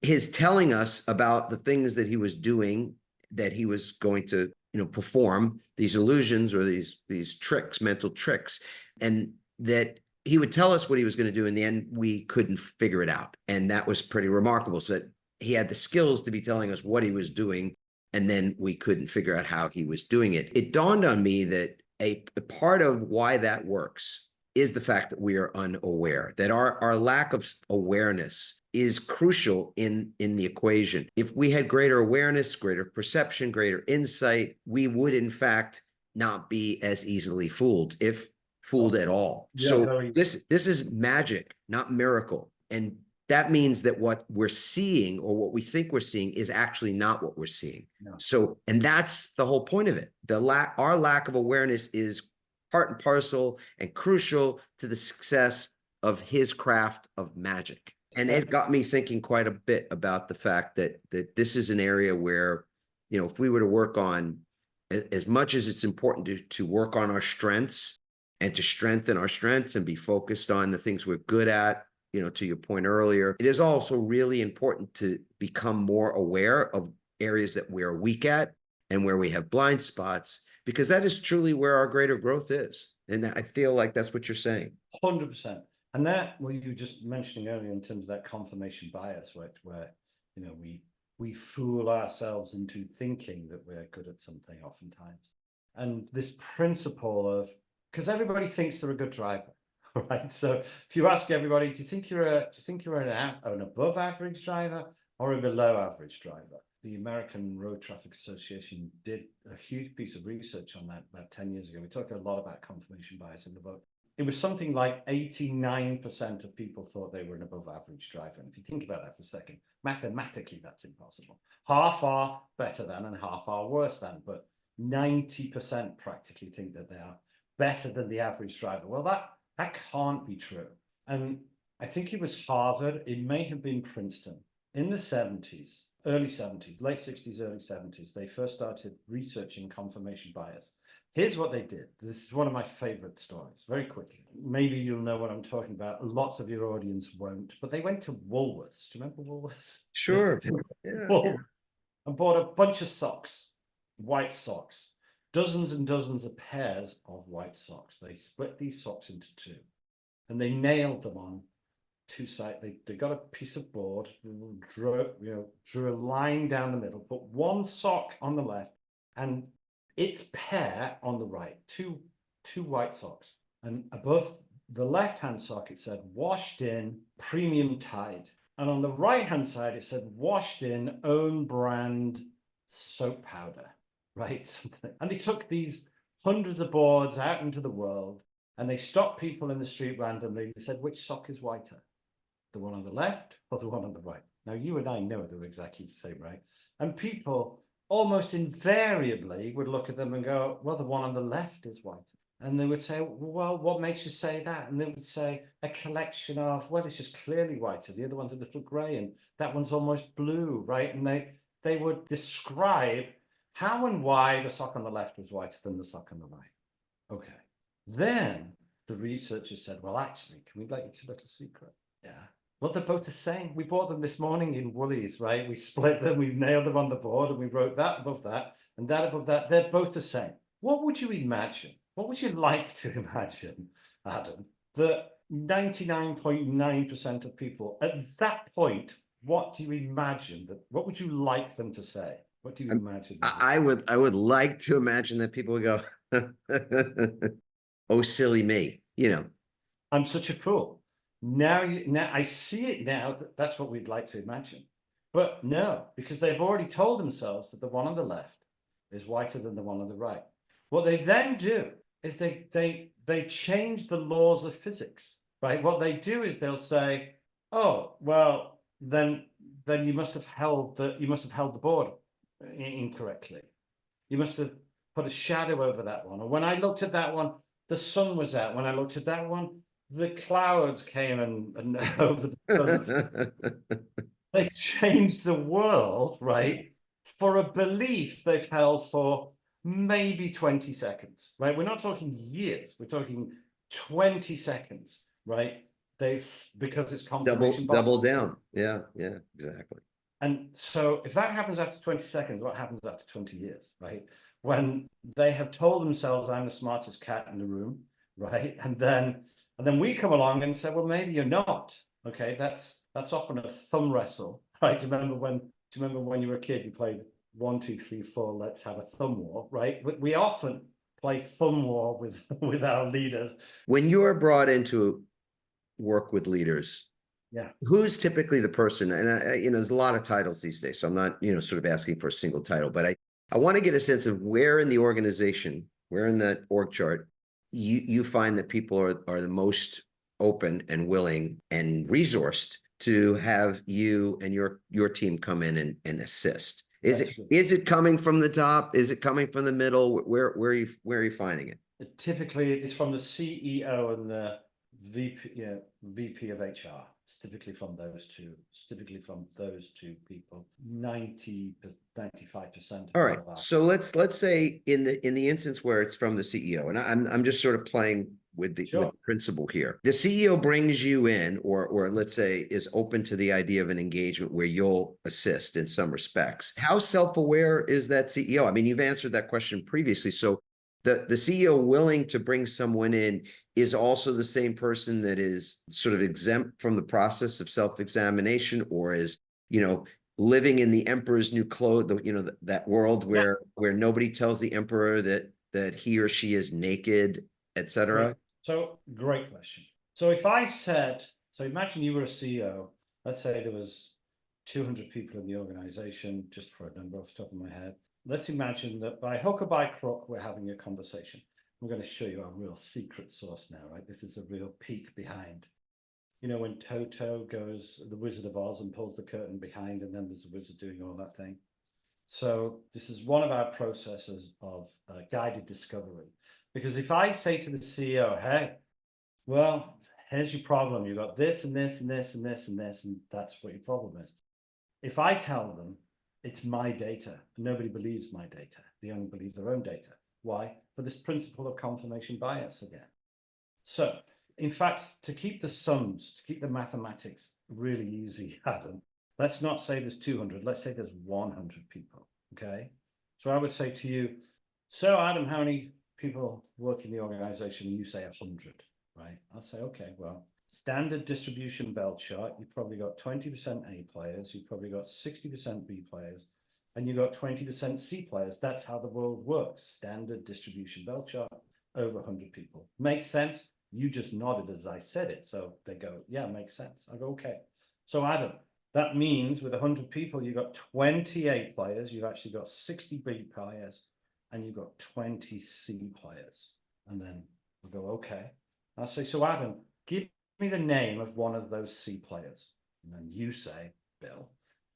his telling us about the things that he was doing, that he was going to, perform these illusions or these tricks, mental tricks, and that he would tell us what he was going to do. In the end, we couldn't figure it out. And that was pretty remarkable. So that he had the skills to be telling us what he was doing, and then we couldn't figure out how he was doing it. It dawned on me that a part of why that works is the fact that we are unaware, that our lack of awareness is crucial in the equation. If we had greater awareness, greater perception, greater insight, we would in fact not be as easily fooled, if fooled at all. So this is magic, not miracle. And that means that what we're seeing or what we think we're seeing is actually not what we're seeing. No. So, and that's the whole point of it. Our lack of awareness is part and parcel and crucial to the success of his craft of magic. And it got me thinking quite a bit about the fact that this is an area where, if we were to work on, as much as it's important to work on our strengths and to strengthen our strengths and be focused on the things we're good at, to your point earlier, it is also really important to become more aware of areas that we're weak at and where we have blind spots, because that is truly where our greater growth is. And I feel like that's what you're saying. 100%. And that, what you were just mentioning earlier in terms of that confirmation bias, right, where, we fool ourselves into thinking that we're good at something oftentimes. And this principle of, because everybody thinks they're a good driver, right? So if you ask everybody, do you think you're an above average driver or a below average driver? The American Road Traffic Association did a huge piece of research on that about 10 years ago. We talk a lot about confirmation bias in the book. It was something like 89% of people thought they were an above average driver. And if you think about that for a second, mathematically, that's impossible. Half are better than and half are worse than, but 90% practically think that they are better than the average driver. Well, that can't be true. And I think it was Harvard, it may have been Princeton, in the 70s, early 70s, late 60s, early 70s, they first started researching confirmation bias. Here's what they did. This is one of my favorite stories, very quickly. Maybe you'll know what I'm talking about. Lots of your audience won't, but they went to Woolworths. Do you remember Woolworths? Sure. Yeah. And bought a bunch of socks, white socks, dozens and dozens of pairs of white socks. They split these socks into two and they nailed them on two sides. They got a piece of board, drew a line down the middle, put one sock on the left and its pair on the right, two white socks. And above the left-hand sock, it said washed in premium Tide. And on the right-hand side, it said washed in own brand soap powder, right? And they took these hundreds of boards out into the world and they stopped people in the street randomly. They said, which sock is whiter? The one on the left or the one on the right? Now, you and I know they're exactly the same, right? And people almost invariably would look at them and go, well, the one on the left is whiter. And they would say, well, what makes you say that? And they would say a collection of, well, it's just clearly whiter. The other one's a little gray and that one's almost blue, right? And they would describe how and why the sock on the left was whiter than the sock on the right. Okay. Then the researchers said, well, actually, can we let you a little secret? Yeah. Well, they're both the same. We bought them this morning in Woolies, right? We split them, we nailed them on the board, and we wrote that above that and that above that. They're both the same. What would you imagine? What would you like to imagine, Adam, that 99.9% of people at that point, what do you imagine what would you like them to say? What do you imagine? I would like to imagine that people would go, oh, silly me, I'm such a fool. Now I see it now. That's what we'd like to imagine. But no, because they've already told themselves that the one on the left is whiter than the one on the right. What they then do is they change the laws of physics, right? What they do is they'll say, oh, well, then you must have held the board incorrectly. You must have put a shadow over that one. Or when I looked at that one, the sun was out. When I looked at that one, the clouds came and over the sun. They changed the world, right? For a belief they've held for maybe 20 seconds, right? We're not talking years. We're talking 20 seconds, right? Because it's confirmation bias. double down. Yeah, exactly. And so if that happens after 20 seconds, what happens after 20 years, right? When they have told themselves, I'm the smartest cat in the room, right? And then we come along and say, well, maybe you're not. Okay, that's often a thumb wrestle, right? Do you remember when you were a kid, you played 1, 2, 3, 4, let's have a thumb war, right? We often play thumb war with our leaders. When you are brought into work with leaders, yeah, who's typically the person? And there's a lot of titles these days, so I'm not, sort of asking for a single title, but I want to get a sense of where in the organization, where in that org chart, you find that people are the most open and willing and resourced to have you and your team come in and assist. Is it coming from the top? Is it coming from the middle? Where are you finding it? Typically, it's from the CEO and the VP of HR. It's typically from those two. It's typically from those two people. 95%. All right. So let's say in the instance where it's from the CEO, and I'm just sort of playing with the principle here. The CEO brings you in, or let's say is open to the idea of an engagement where you'll assist in some respects. How self-aware is that CEO? I mean, you've answered that question previously. So the CEO willing to bring someone in is also the same person that is sort of exempt from the process of self-examination, or is, living in the emperor's new clothes, that world where nobody tells the emperor that he or she is naked, etc. So great question. So imagine you were a CEO. Let's say there was 200 people in the organization, just for a number off the top of my head. Let's imagine that by hook or by crook, we're having a conversation. I'm going to show you our real secret sauce now, right? This is a real peek behind. When Toto goes, the Wizard of Oz, and pulls the curtain behind, and then there's a wizard doing all that thing. So this is one of our processes of guided discovery. Because if I say to the CEO, hey, well, here's your problem. You've got this and this and this and this and this, and that's what your problem is. If I tell them it's my data, nobody believes my data. They only believe their own data. Why? For this principle of confirmation bias again. So, in fact, to keep the sums, to keep the mathematics really easy, Adam, let's not say there's 200. Let's say there's 100 people, okay? So I would say to you, so Adam, how many people work in the organization? You say 100, right? I'll say, okay, well, standard distribution bell chart, you've probably got 20% A players, you've probably got 60% B players, and you've got 20% C players. That's how the world works. Standard distribution bell chart, over 100 people. Makes sense? You just nodded as I said it. So they go, yeah, makes sense. I go, okay. So Adam, that means with 100 people, you've got 20 A players, you've actually got 60 B players, and you've got 20 C players. And then we'll go, okay. I'll say, so Adam, give me the name of one of those C players. And then you say, Bill.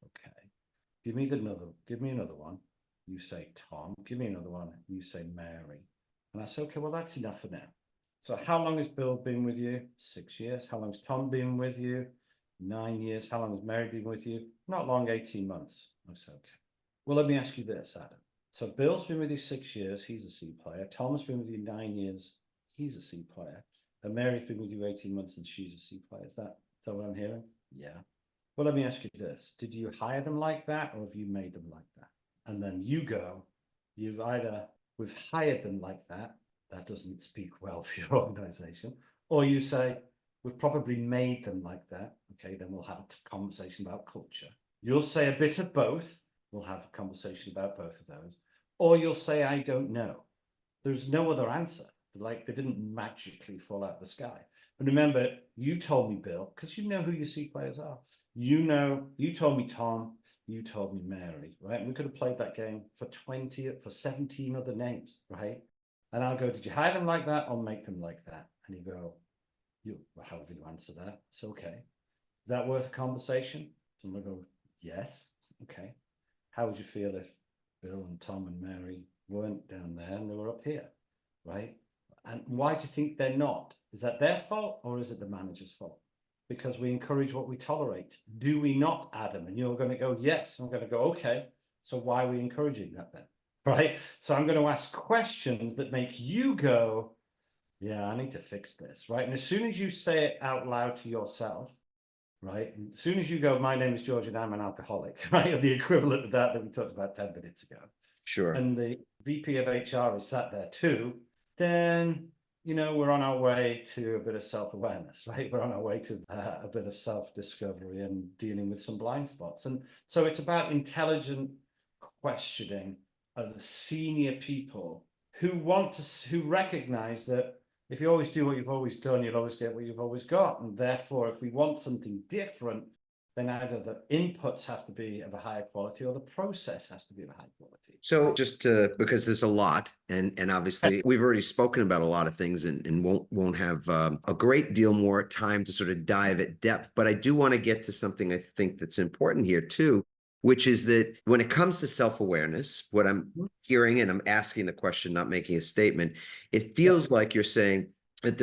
Okay. Give me another one. You say Tom. Give me another one. You say Mary. And I say, okay, well, that's enough for now. So how long has Bill been with you? 6 years. How long has Tom been with you? 9 years. How long has Mary been with you? Not long, 18 months. I say, okay. Well, let me ask you this, Adam. So Bill's been with you 6 years. He's a C player. Tom's been with you 9 years. He's a C player. And Mary's been with you 18 months and she's a C player. Is that what I'm hearing? Yeah. Well, let me ask you this. Did you hire them like that, or have you made them like that? And then you go, we've hired them like that. That doesn't speak well for your organization. Or you say, we've probably made them like that. Okay, then we'll have a conversation about culture. You'll say a bit of both. We'll have a conversation about both of those. Or you'll say, I don't know. There's no other answer. Like they didn't magically fall out of the sky. And remember, you told me, Bill, because you know who your C players are. You told me Tom, you told me Mary, right? And we could have played that game for 17 other names, right? And I'll go, did you hire them like that or make them like that? And you go, however you answer that, it's okay. Is that worth a conversation? And we'll go, yes. Okay. How would you feel if Bill and Tom and Mary weren't down there and they were up here, right? And why do you think they're not? Is that their fault or is it the manager's fault? Because we encourage what we tolerate. Do we not, Adam? And you're going to go, yes. I'm going to go, okay. So why are we encouraging that then? Right? So I'm going to ask questions that make you go, yeah, I need to fix this, right? And as soon as you say it out loud to yourself, right? And as soon as you go, my name is George and I'm an alcoholic, right? Or the equivalent of that we talked about 10 minutes ago. Sure. And the VP of HR is sat there too, then, we're on our way to a bit of self-awareness, right? We're on our way to a bit of self-discovery and dealing with some blind spots. And so it's about intelligent questioning of the senior people who recognize that if you always do what you've always done, you'll always get what you've always got. And therefore, if we want something different, then either the inputs have to be of a higher quality or the process has to be of a high quality. So because there's a lot, and obviously we've already spoken about a lot of things and won't have a great deal more time to sort of dive at depth, but I do want to get to something I think that's important here too, which is that when it comes to self-awareness, what I'm hearing, and I'm asking the question, not making a statement, it feels like you're saying that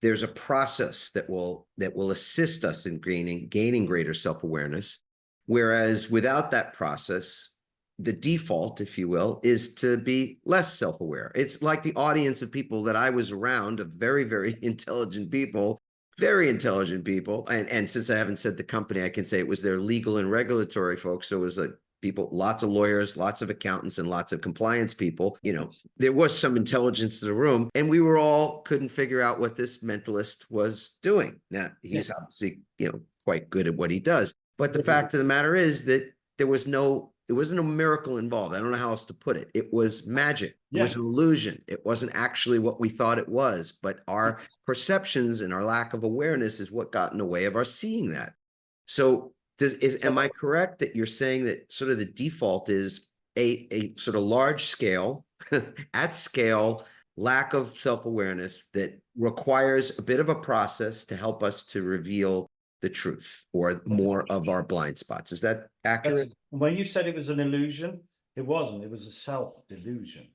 there's a process that will assist us in gaining greater self-awareness, whereas without that process, the default, if you will, is to be less self-aware. It's like the audience of people that I was around, of very, very intelligent people, and since I haven't said the company, I can say it was their legal and regulatory folks. So it was like people, lots of lawyers, lots of accountants, and lots of compliance people. There was some intelligence to the room, and we were all couldn't figure out what this mentalist was doing. Now, he's obviously, quite good at what he does. But the fact of the matter is that there wasn't a miracle involved. I don't know how else to put it. It was magic. It was an illusion. It wasn't actually what we thought it was, but our perceptions and our lack of awareness is what got in the way of our seeing that. So am I correct that you're saying that sort of the default is a sort of large scale, at scale, lack of self-awareness that requires a bit of a process to help us to reveal the truth or more of our blind spots? Is that accurate? When you said it was an illusion, it wasn't. It was a self-delusion.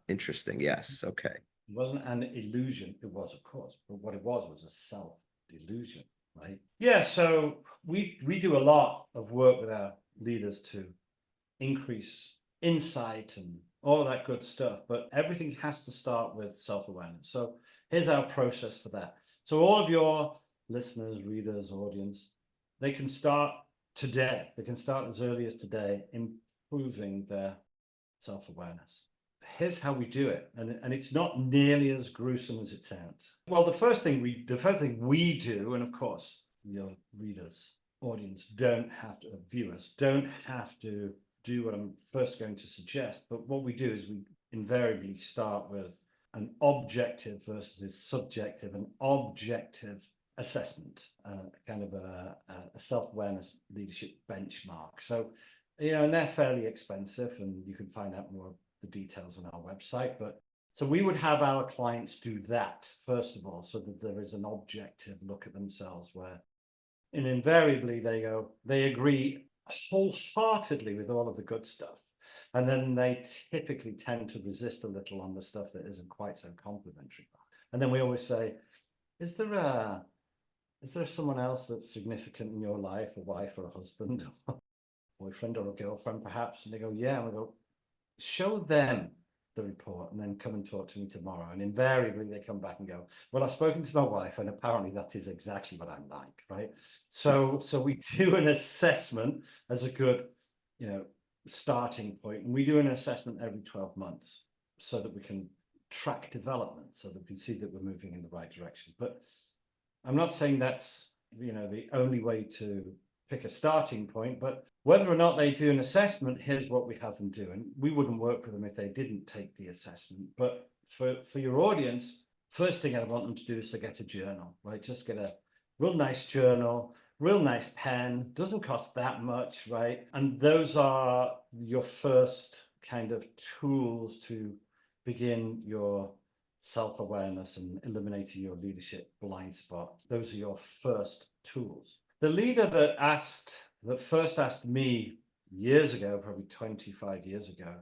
Interesting. Yes. Okay. It wasn't an illusion. It was, of course, but what it was a self-delusion, right? Yeah. So we do a lot of work with our leaders to increase insight and all of that good stuff, but everything has to start with self-awareness. So here's our process for that. So all of your listeners, readers, audience, they can start today. They can start as early as today improving their self-awareness. Here's how we do it, and it's not nearly as gruesome as it sounds. Well, the first thing we do, and of course your readers, audience viewers don't have to do what I'm first going to suggest, but what we do is we invariably start with an objective versus a subjective, an objective assessment, kind of a self-awareness leadership benchmark. So, and they're fairly expensive, and you can find out more of the details on our website. But so we would have our clients do that first of all, so that there is an objective look at themselves where, and invariably they agree wholeheartedly with all of the good stuff. And then they typically tend to resist a little on the stuff that isn't quite so complimentary. And then we always say, is there someone else that's significant in your life, a wife or a husband, or a boyfriend or a girlfriend perhaps? And they go, yeah. And we go, show them the report and then come and talk to me tomorrow. And invariably they come back and go, well, I've spoken to my wife and apparently that is exactly what I'm like, right? So we do an assessment as a good, starting point. And we do an assessment every 12 months so that we can track development, so that we can see that we're moving in the right direction. But I'm not saying that's, the only way to pick a starting point, but whether or not they do an assessment, here's what we have them do. And we wouldn't work with them if they didn't take the assessment. But for your audience, first thing I want them to do is to get a journal, right? Just get a real nice journal, real nice pen, doesn't cost that much, right? And those are your first kind of tools to begin your self-awareness and eliminating your leadership blind spot. Those are your first tools. The leader that first asked me years ago, probably 25 years ago,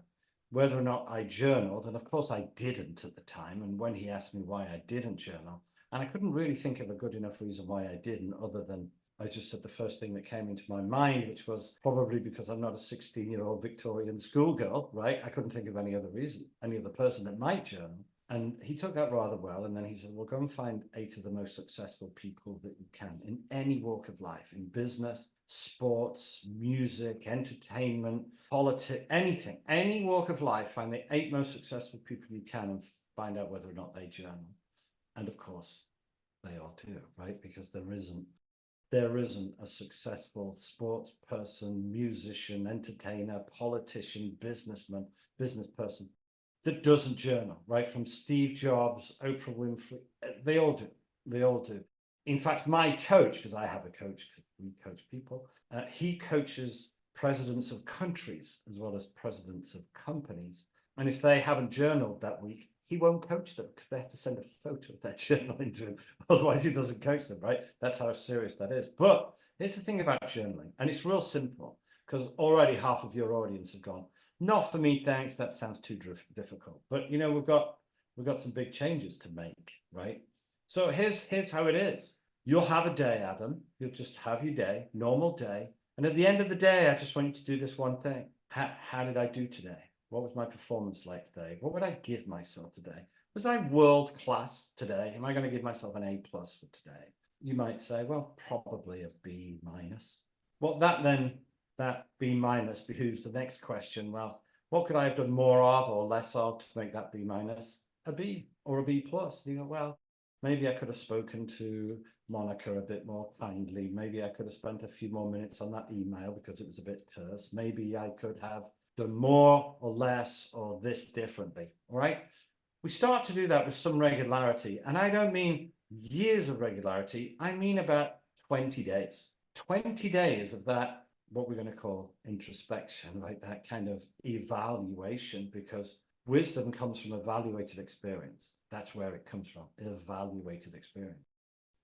whether or not I journaled, and of course I didn't at the time. And when he asked me why I didn't journal, and I couldn't really think of a good enough reason why I didn't, other than I just said the first thing that came into my mind, which was probably because I'm not a 16-year-old Victorian schoolgirl, right? I couldn't think of any other reason, any other person that might journal. And he took that rather well. And then he said, well, go and find 8 of the most successful people that you can in any walk of life, in business, sports, music, entertainment, politics, anything, any walk of life, find the 8 most successful people you can and find out whether or not they journal. And of course, they all do, right? Because there isn't a successful sports person, musician, entertainer, politician, businessman, business person that doesn't journal, right? From Steve Jobs, Oprah Winfrey, they all do. They all do. In fact, my coach, because I have a coach, because we coach people, he coaches presidents of countries as well as presidents of companies. And if they haven't journaled that week, he won't coach them because they have to send a photo of their journal into him. Otherwise, he doesn't coach them, right? That's how serious that is. But here's the thing about journaling, and it's real simple, because already half of your audience have gone, not for me, thanks. That sounds too difficult. But you know, we've got some big changes to make, right? So here's how it is. You'll have a day, Adam. You'll just have your day, normal day. And at the end of the day, I just want you to do this one thing. How did I do today? What was my performance like today? What would I give myself today? Was I world class today? Am I going to give myself an A+ for today? You might say, well, probably a B-. Well, that B- behooves the next question. Well, what could I have done more of or less of to make that B- a B or a B+? You go, well, maybe I could have spoken to Monica a bit more kindly. Maybe I could have spent a few more minutes on that email because it was a bit terse. Maybe I could have done more or less or this differently. All right. We start to do that with some regularity. And I don't mean years of regularity. I mean about 20 days. 20 days of that, what we're going to call introspection, right? That kind of evaluation, because wisdom comes from evaluated experience. That's where it comes from, evaluated experience.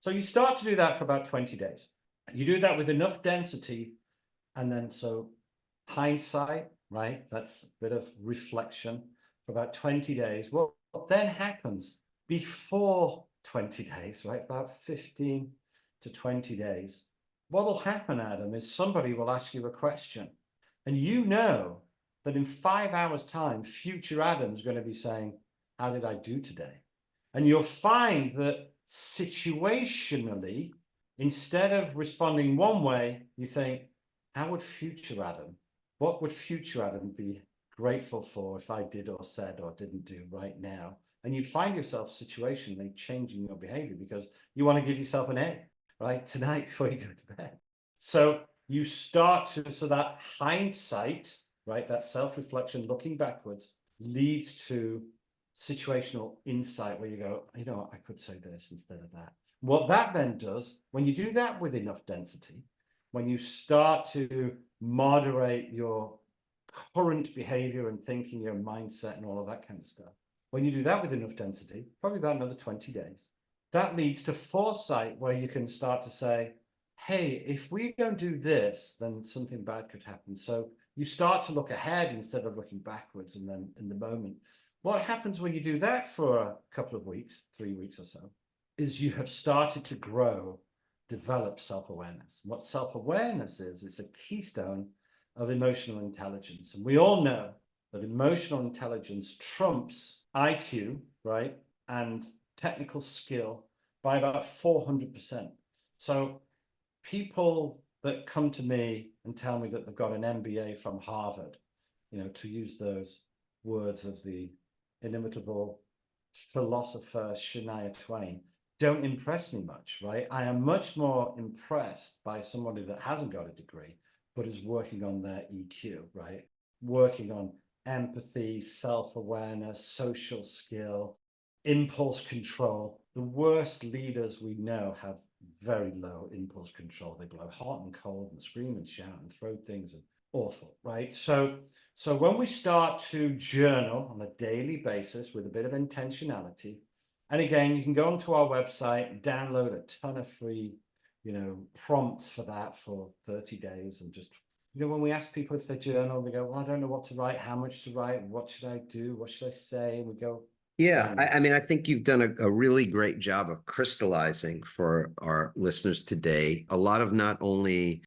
So you start to do that for about 20 days. You do that with enough density. And then so hindsight, right? That's a bit of reflection for about 20 days. What then happens before 20 days, right? About 15 to 20 days. What will happen, Adam, is somebody will ask you a question. And you know that in 5 hours' time, future Adam's going to be saying, how did I do today? And you'll find that situationally, instead of responding one way, you think, how would future Adam, what would future Adam be grateful for if I did or said or didn't do right now? And you find yourself situationally changing your behavior because you want to give yourself an A, right, tonight before you go to bed. So you start to, so that hindsight, right, that self-reflection, looking backwards, leads to situational insight where you go, you know what, I could say this instead of that. What that then does, when you do that with enough density, when you start to moderate your current behavior and thinking, your mindset and all of that kind of stuff, when you do that with enough density, probably about another 20 days, that leads to foresight where you can start to say, hey, if we don't do this, then something bad could happen. So you start to look ahead instead of looking backwards and then in the moment. What happens when you do that for a couple of weeks, 3 weeks or so, is you have started to grow, develop self-awareness. What self-awareness is, it's a keystone of emotional intelligence. And we all know that emotional intelligence trumps IQ, right, and technical skill by about 400%. So people that come to me and tell me that they've got an MBA from Harvard, you know, to use those words of the inimitable philosopher Shania Twain, don't impress me much, right? I am much more impressed by somebody that hasn't got a degree, but is working on their EQ, right? Working on empathy, self-awareness, social skill, impulse control. The worst leaders we know have very low impulse control. They blow hot and cold and scream and shout and throw things and awful, right? So when we start to journal on a daily basis with a bit of intentionality, and again, you can go onto our website and download a ton of free, prompts for that for 30 days. And just, when we ask people if they journal, they go, well, I don't know what to write, how much to write, what should I do, what should I say? And we go, Yeah, I mean, I think you've done a really great job of crystallizing for our listeners today a lot of not only,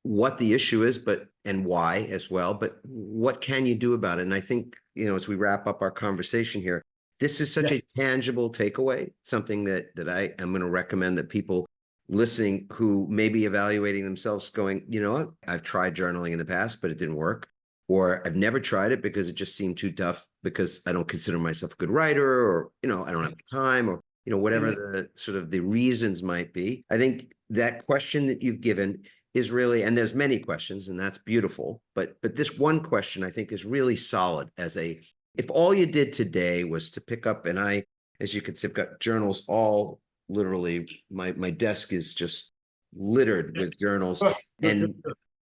what the issue is, but and why as well, but what can you do about it? And I think, as we wrap up our conversation here, this is such yeah, a tangible takeaway, something that I am going to recommend that people listening who may be evaluating themselves going, you know what, I've tried journaling in the past, but it didn't work. Or I've never tried it because it just seemed too tough because I don't consider myself a good writer, or, I don't have the time, or, whatever the sort of the reasons might be. I think that question that you've given is really, and there's many questions, and that's beautiful, but this one question I think is really solid if all you did today was to pick up, and as you can see, I've got journals all literally, my desk is just littered with journals, and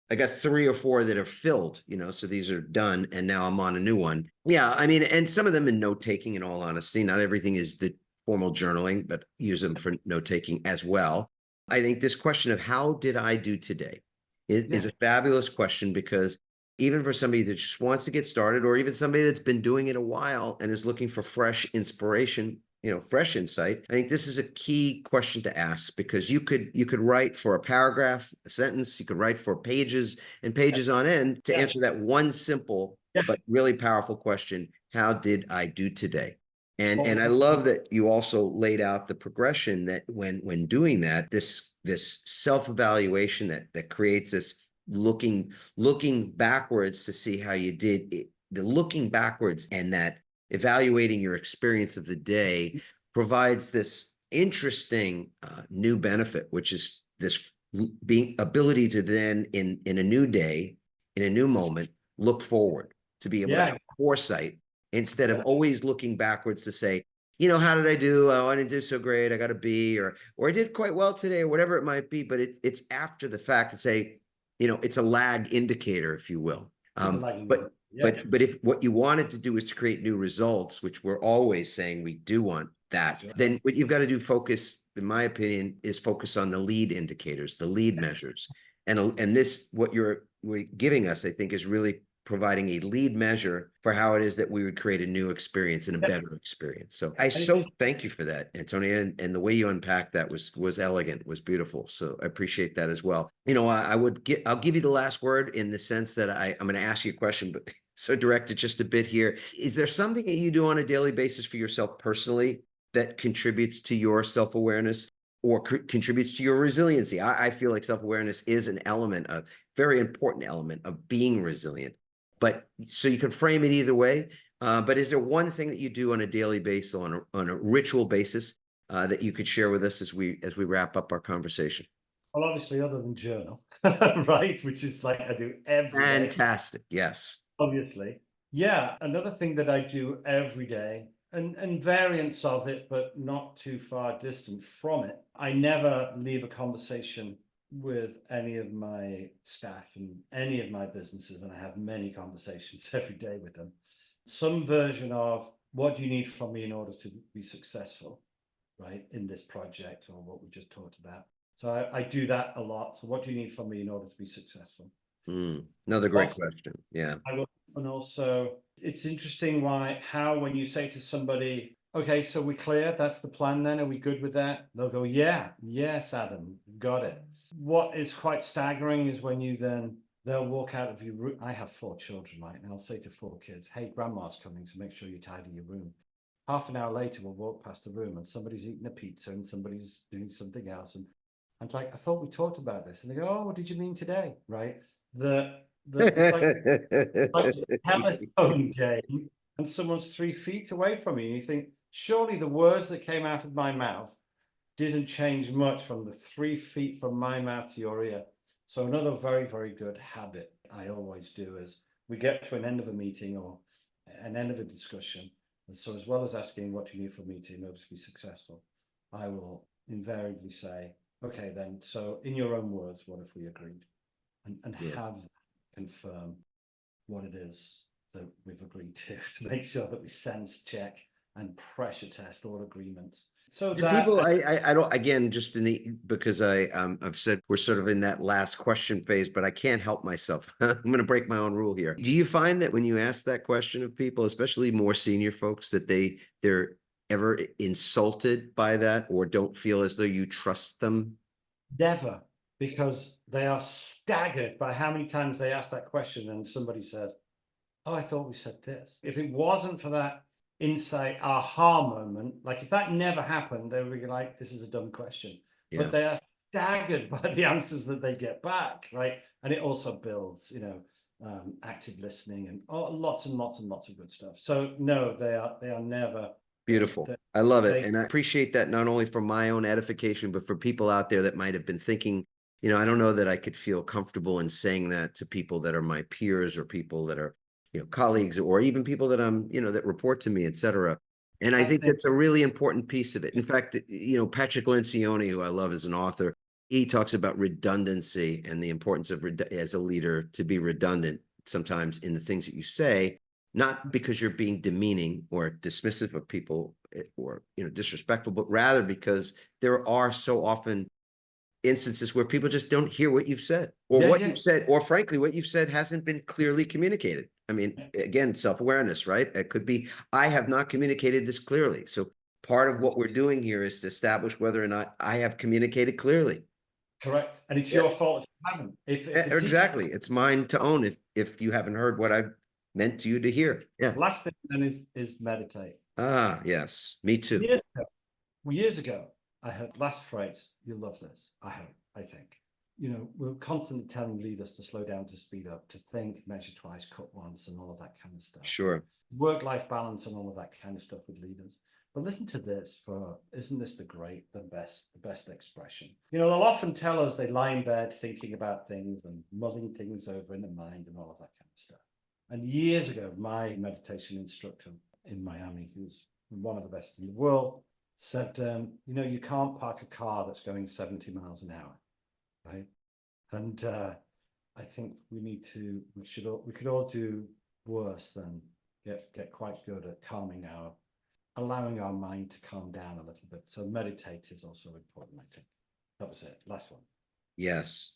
I got 3 or 4 that are filled, so these are done, and now I'm on a new one. Yeah, I mean, and some of them in note taking, in all honesty. Not everything is the formal journaling, but use them for note taking as well. I think this question of how did I do today is a fabulous question, because even for somebody that just wants to get started, or even somebody that's been doing it a while and is looking for fresh inspiration, fresh insight, I think this is a key question to ask, because you could write for a paragraph, a sentence, you could write for pages and pages on end to answer that one simple but really powerful question: how did I do today? And I love that you also laid out the progression that when doing that, this self-evaluation that creates this looking backwards to see how you did it, the looking backwards, and that evaluating your experience of the day provides this interesting new benefit, which is this being ability to then in a new day, in a new moment, look forward, to be able to have foresight instead of always looking backwards to say, how did I do? Oh, I didn't do so great. I got a B, or I did quite well today, or whatever it might be. But it's after the fact to say, it's a lag indicator, if you will. But if what you wanted to do is to create new results, which we're always saying we do want that, then what you've got to do, focus, in my opinion, is focus on the lead indicators, the lead measures. And this, what you're giving us, I think, is really providing a lead measure for how it is that we would create a new experience and a better experience. So I thank you for that, Antonio, and the way you unpacked that was elegant, was beautiful. So I appreciate that as well. I'll give you the last word, in the sense that I'm going to ask you a question, but so direct it just a bit here. Is there something that you do on a daily basis for yourself personally that contributes to your self-awareness, or contributes to your resiliency? I feel like self-awareness is an element, a very important element of being resilient. But so you can frame it either way. But is there one thing that you do on a daily basis, on a ritual basis, that you could share with us as we wrap up our conversation? Well, obviously, other than journal, right, which is like I do every day. Fantastic. Yes. Obviously. Yeah. Another thing that I do every day, and variants of it, but not too far distant from it, I never leave a conversation with any of my staff in any of my businesses, and I have many conversations every day with them. Some version of, what do you need from me in order to be successful, right, in this project, or what we just talked about. So I do that a lot. So what do you need from me in order to be successful? Another great question. Yeah. And also, it's interesting how when you say to somebody, okay, so we're clear, that's the plan then, are we good with that? They'll go, yes, Adam, got it. What is quite staggering is when they'll walk out of your room. I have 4 children, right? And I'll say to 4 kids, hey, grandma's coming, so make sure you tidy your room. Half an hour later, we'll walk past the room and somebody's eating a pizza and somebody's doing something else. And it's like, I thought we talked about this. And they go, oh, what did you mean today? Right? It's like a telephone game, and someone's 3 feet away from you. And you think, surely the words that came out of my mouth didn't change much from the 3 feet from my mouth to your ear. So another very, very good habit I always do is we get to an end of a meeting or an end of a discussion, and so as well as asking what do you need from me to in order to be successful, I will invariably say, okay, then, so in your own words, what if we agreed? And Yeah. have them confirm what it is that we've agreed to make sure that we sense check and pressure test all agreements. So And that people, I don't, again, just in the, because I've said we're sort of in that last question phase, but I can't help myself. I'm going to break my own rule here. Do you find that when you ask that question of people, especially more senior folks, that they're ever insulted by that or don't feel as though you trust them? never, because they are staggered by how many times they ask that question and somebody says, oh, I thought we said this. If it wasn't for that insight aha moment, like if that never happened, they would be like, this is a dumb question. Yeah. But they are staggered by the answers that they get back, right? And it also builds, active listening and lots and lots and lots of good stuff. So no, they are never Beautiful. they, I love it. they And I appreciate that not only for my own edification, but for people out there that might have been thinking, I don't know that I could feel comfortable in saying that to people that are my peers or people that are, colleagues, or even people that that report to me, et cetera. And I I think think that's a really important piece of it. In fact, Patrick Lencioni, who I love as an author, he talks about redundancy and the importance of, as a leader, to be redundant sometimes in the things that you say, not because you're being demeaning or dismissive of people or disrespectful, but rather because there are so often instances where people just don't hear what you've said, or yeah, what yeah, you've said, or frankly what you've said hasn't been clearly communicated. I mean, again, self-awareness, right? It could be, I have not communicated this clearly, so part of what we're doing here is to establish whether or not I have communicated clearly. correct. And it's Yeah. your fault if you haven't. If a teacher, Exactly, it's mine to own if you haven't heard what I've meant to you to hear. Yeah. last thing then is meditate. Ah, yes, me too. Years ago, years ago, I heard last phrase, you'll love this, I hope, I think. We're constantly telling leaders to slow down, to speed up, to think, measure twice, cut once, and all of that kind of stuff. Sure. Work-life balance and all of that kind of stuff with leaders. But listen to this isn't this the best expression? They'll often tell us they lie in bed thinking about things and mulling things over in their mind and all of that kind of stuff. And years ago, my meditation instructor in Miami, who's one of the best in the world, said, you can't park a car that's going 70 miles an hour, right? And I think we could all do worse than get quite good at allowing our mind to calm down a little bit. So meditate is also important, I think. That was it. Last one. Yes.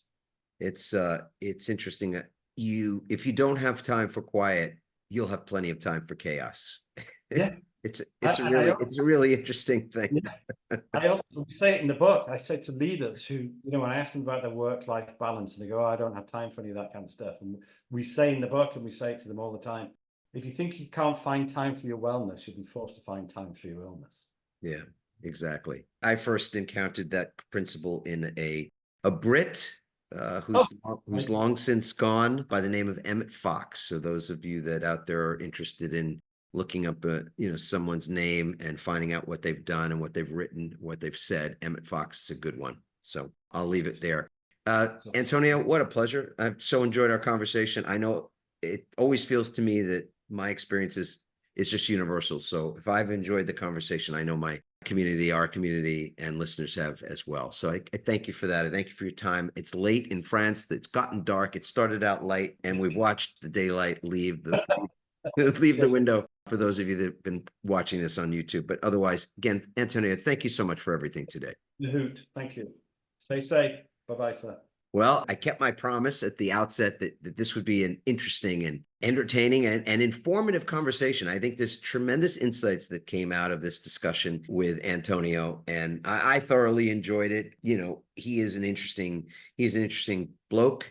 It's interesting that if you don't have time for quiet, you'll have plenty of time for chaos. Yeah. It's I a really interesting thing. Yeah. I also say it in the book. I say to leaders who, when I ask them about their work-life balance, and they go, oh, I don't have time for any of that kind of stuff. And we say in the book, and we say it to them all the time, if you think you can't find time for your wellness, you'll be forced to find time for your illness. Yeah, exactly. I first encountered that principle in a Brit who's long since gone, by the name of Emmett Fox. So those of you that out there are interested in looking up someone's name and finding out what they've done and what they've written, what they've said, Emmett Fox is a good one. So I'll leave it there. Antonio, what a pleasure. I've so enjoyed our conversation. I know it always feels to me that my experience is just universal. So if I've enjoyed the conversation, I know my community, our community, and listeners have as well. So I thank you for that. I thank you for your time. It's late in France. It's gotten dark. It started out light, and we've watched the daylight leave the window for those of you that have been watching this on YouTube. But otherwise, again, Antonio, thank you so much for everything today. The hoot. Thank you. Stay safe. Bye-bye, sir. Well, I kept my promise at the outset that this would be an interesting and entertaining and informative conversation. I think there's tremendous insights that came out of this discussion with Antonio, and I thoroughly enjoyed it. He is an interesting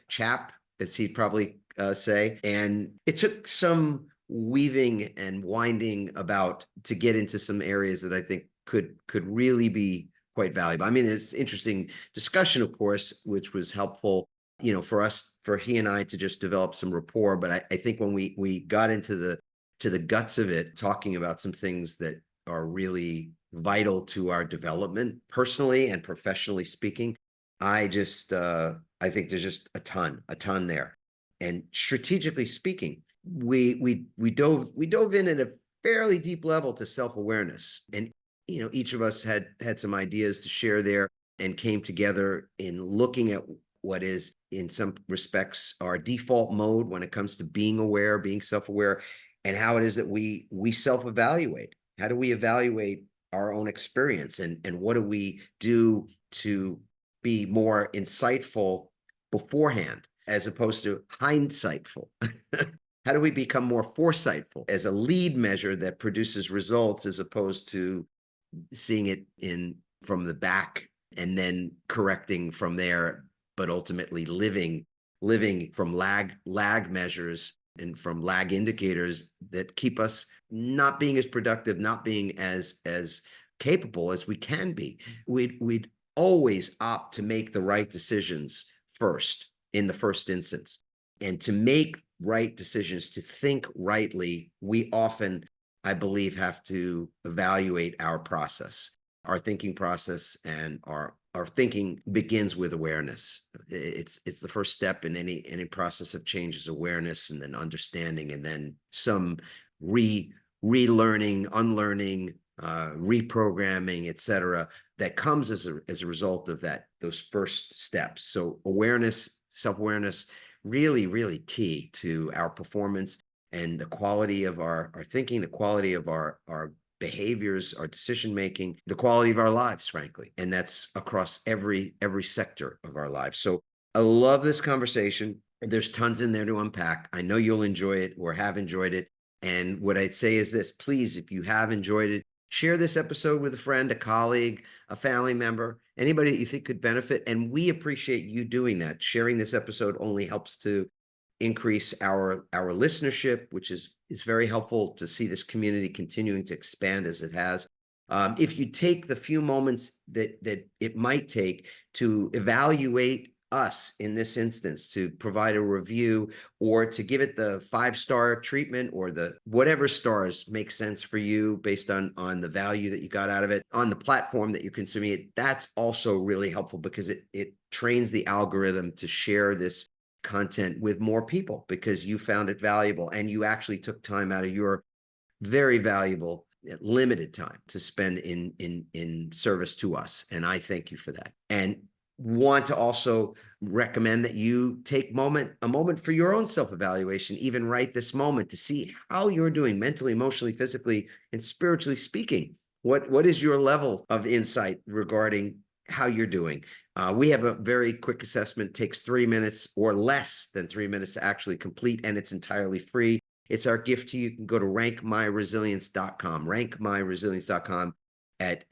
chap, as he'd probably say. And it took some weaving and winding about to get into some areas that I think could really be quite valuable. I mean, it's interesting discussion, of course, which was helpful, for he and I to just develop some rapport. But I think when we got into the guts of it, talking about some things that are really vital to our development, personally and professionally speaking, I think there's just a ton there. And strategically speaking, we dove in at a fairly deep level to self-awareness, and each of us had some ideas to share there, and came together in looking at what is, in some respects, our default mode when it comes to being aware, being self-aware, and how it is that we self-evaluate. How do we evaluate our own experience, and what do we do to be more insightful beforehand as opposed to hindsightful? How do we become more foresightful as a lead measure that produces results, as opposed to seeing it from the back and then correcting from there, but ultimately living from lag measures and from lag indicators that keep us not being as productive, not being as capable as we can be. We'd always opt to make the right decisions first, in the first instance, and to make right decisions, to think rightly. We often, I believe, have to evaluate our process, our thinking process, and our thinking begins with awareness. It's the first step in any process of change, is awareness, and then understanding, and then some relearning, unlearning, reprogramming, etc., that comes as a result of those first steps. So awareness, self-awareness, really, really key to our performance and the quality of our thinking, the quality of our behaviors, our decision making, the quality of our lives, frankly. And that's across every sector of our lives. So I love this conversation. There's tons in there to unpack. I know you'll enjoy it, or have enjoyed it. And what I'd say is this: please, if you have enjoyed it, share this episode with a friend, a colleague, a family member, anybody that you think could benefit. And we appreciate you doing that. Sharing this episode only helps to increase our listenership, which is very helpful to see this community continuing to expand as it has. If you take the few moments that it might take to evaluate us in this instance, to provide a review, or to give it the 5-star treatment, or the whatever stars make sense for you based on the value that you got out of it on the platform that you're consuming it, that's also really helpful, because it trains the algorithm to share this content with more people, because you found it valuable and you actually took time out of your very valuable limited time to spend in service to us. And I thank you for that. And want to also recommend that you take a moment for your own self-evaluation, even right this moment, to see how you're doing mentally, emotionally, physically, and spiritually speaking. What is your level of insight regarding how you're doing? We have a very quick assessment, takes 3 minutes or less than 3 minutes to actually complete, and it's entirely free. It's our gift to you. You can go to rankmyresilience.com, rankmyresilience.com at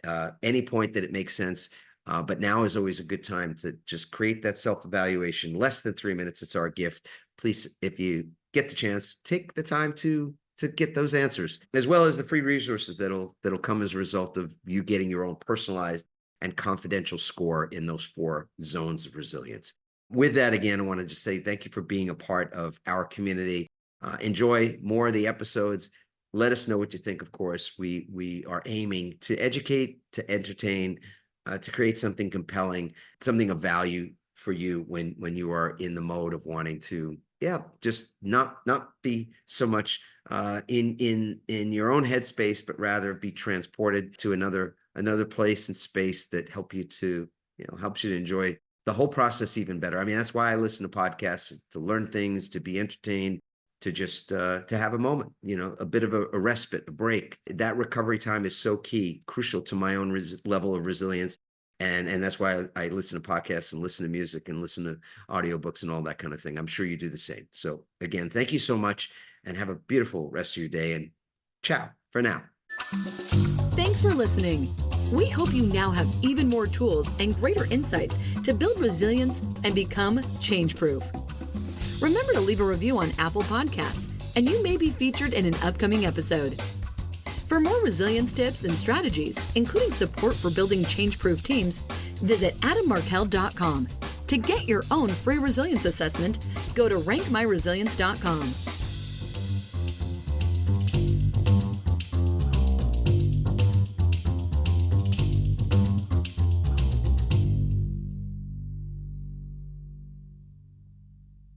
any point that it makes sense. But now is always a good time to just create that self-evaluation. Less than 3 minutes, it's our gift. Please, if you get the chance, take the time to get those answers, as well as the free resources that'll come as a result of you getting your own personalized and confidential score in those 4 zones of resilience. With that, again, I want to just say thank you for being a part of our community. Enjoy more of the episodes. Let us know what you think. Of course, we are aiming to educate, to entertain, to create something compelling, something of value for you when you are in the mode of wanting to, just not be so much in your own headspace, but rather be transported to another place and space that helps you to enjoy the whole process even better. I mean, that's why I listen to podcasts, to learn things, to be entertained, to just to have a moment, a bit of a respite, a break. That recovery time is so key, crucial to my own level of resilience. And that's why I listen to podcasts and listen to music and listen to audiobooks and all that kind of thing. I'm sure you do the same. So again, thank you so much, and have a beautiful rest of your day, and ciao for now. Thanks for listening. We hope you now have even more tools and greater insights to build resilience and become change-proof. Remember to leave a review on Apple Podcasts, and you may be featured in an upcoming episode. For more resilience tips and strategies, including support for building change-proof teams, visit adammarkel.com. To get your own free resilience assessment, go to rankmyresilience.com.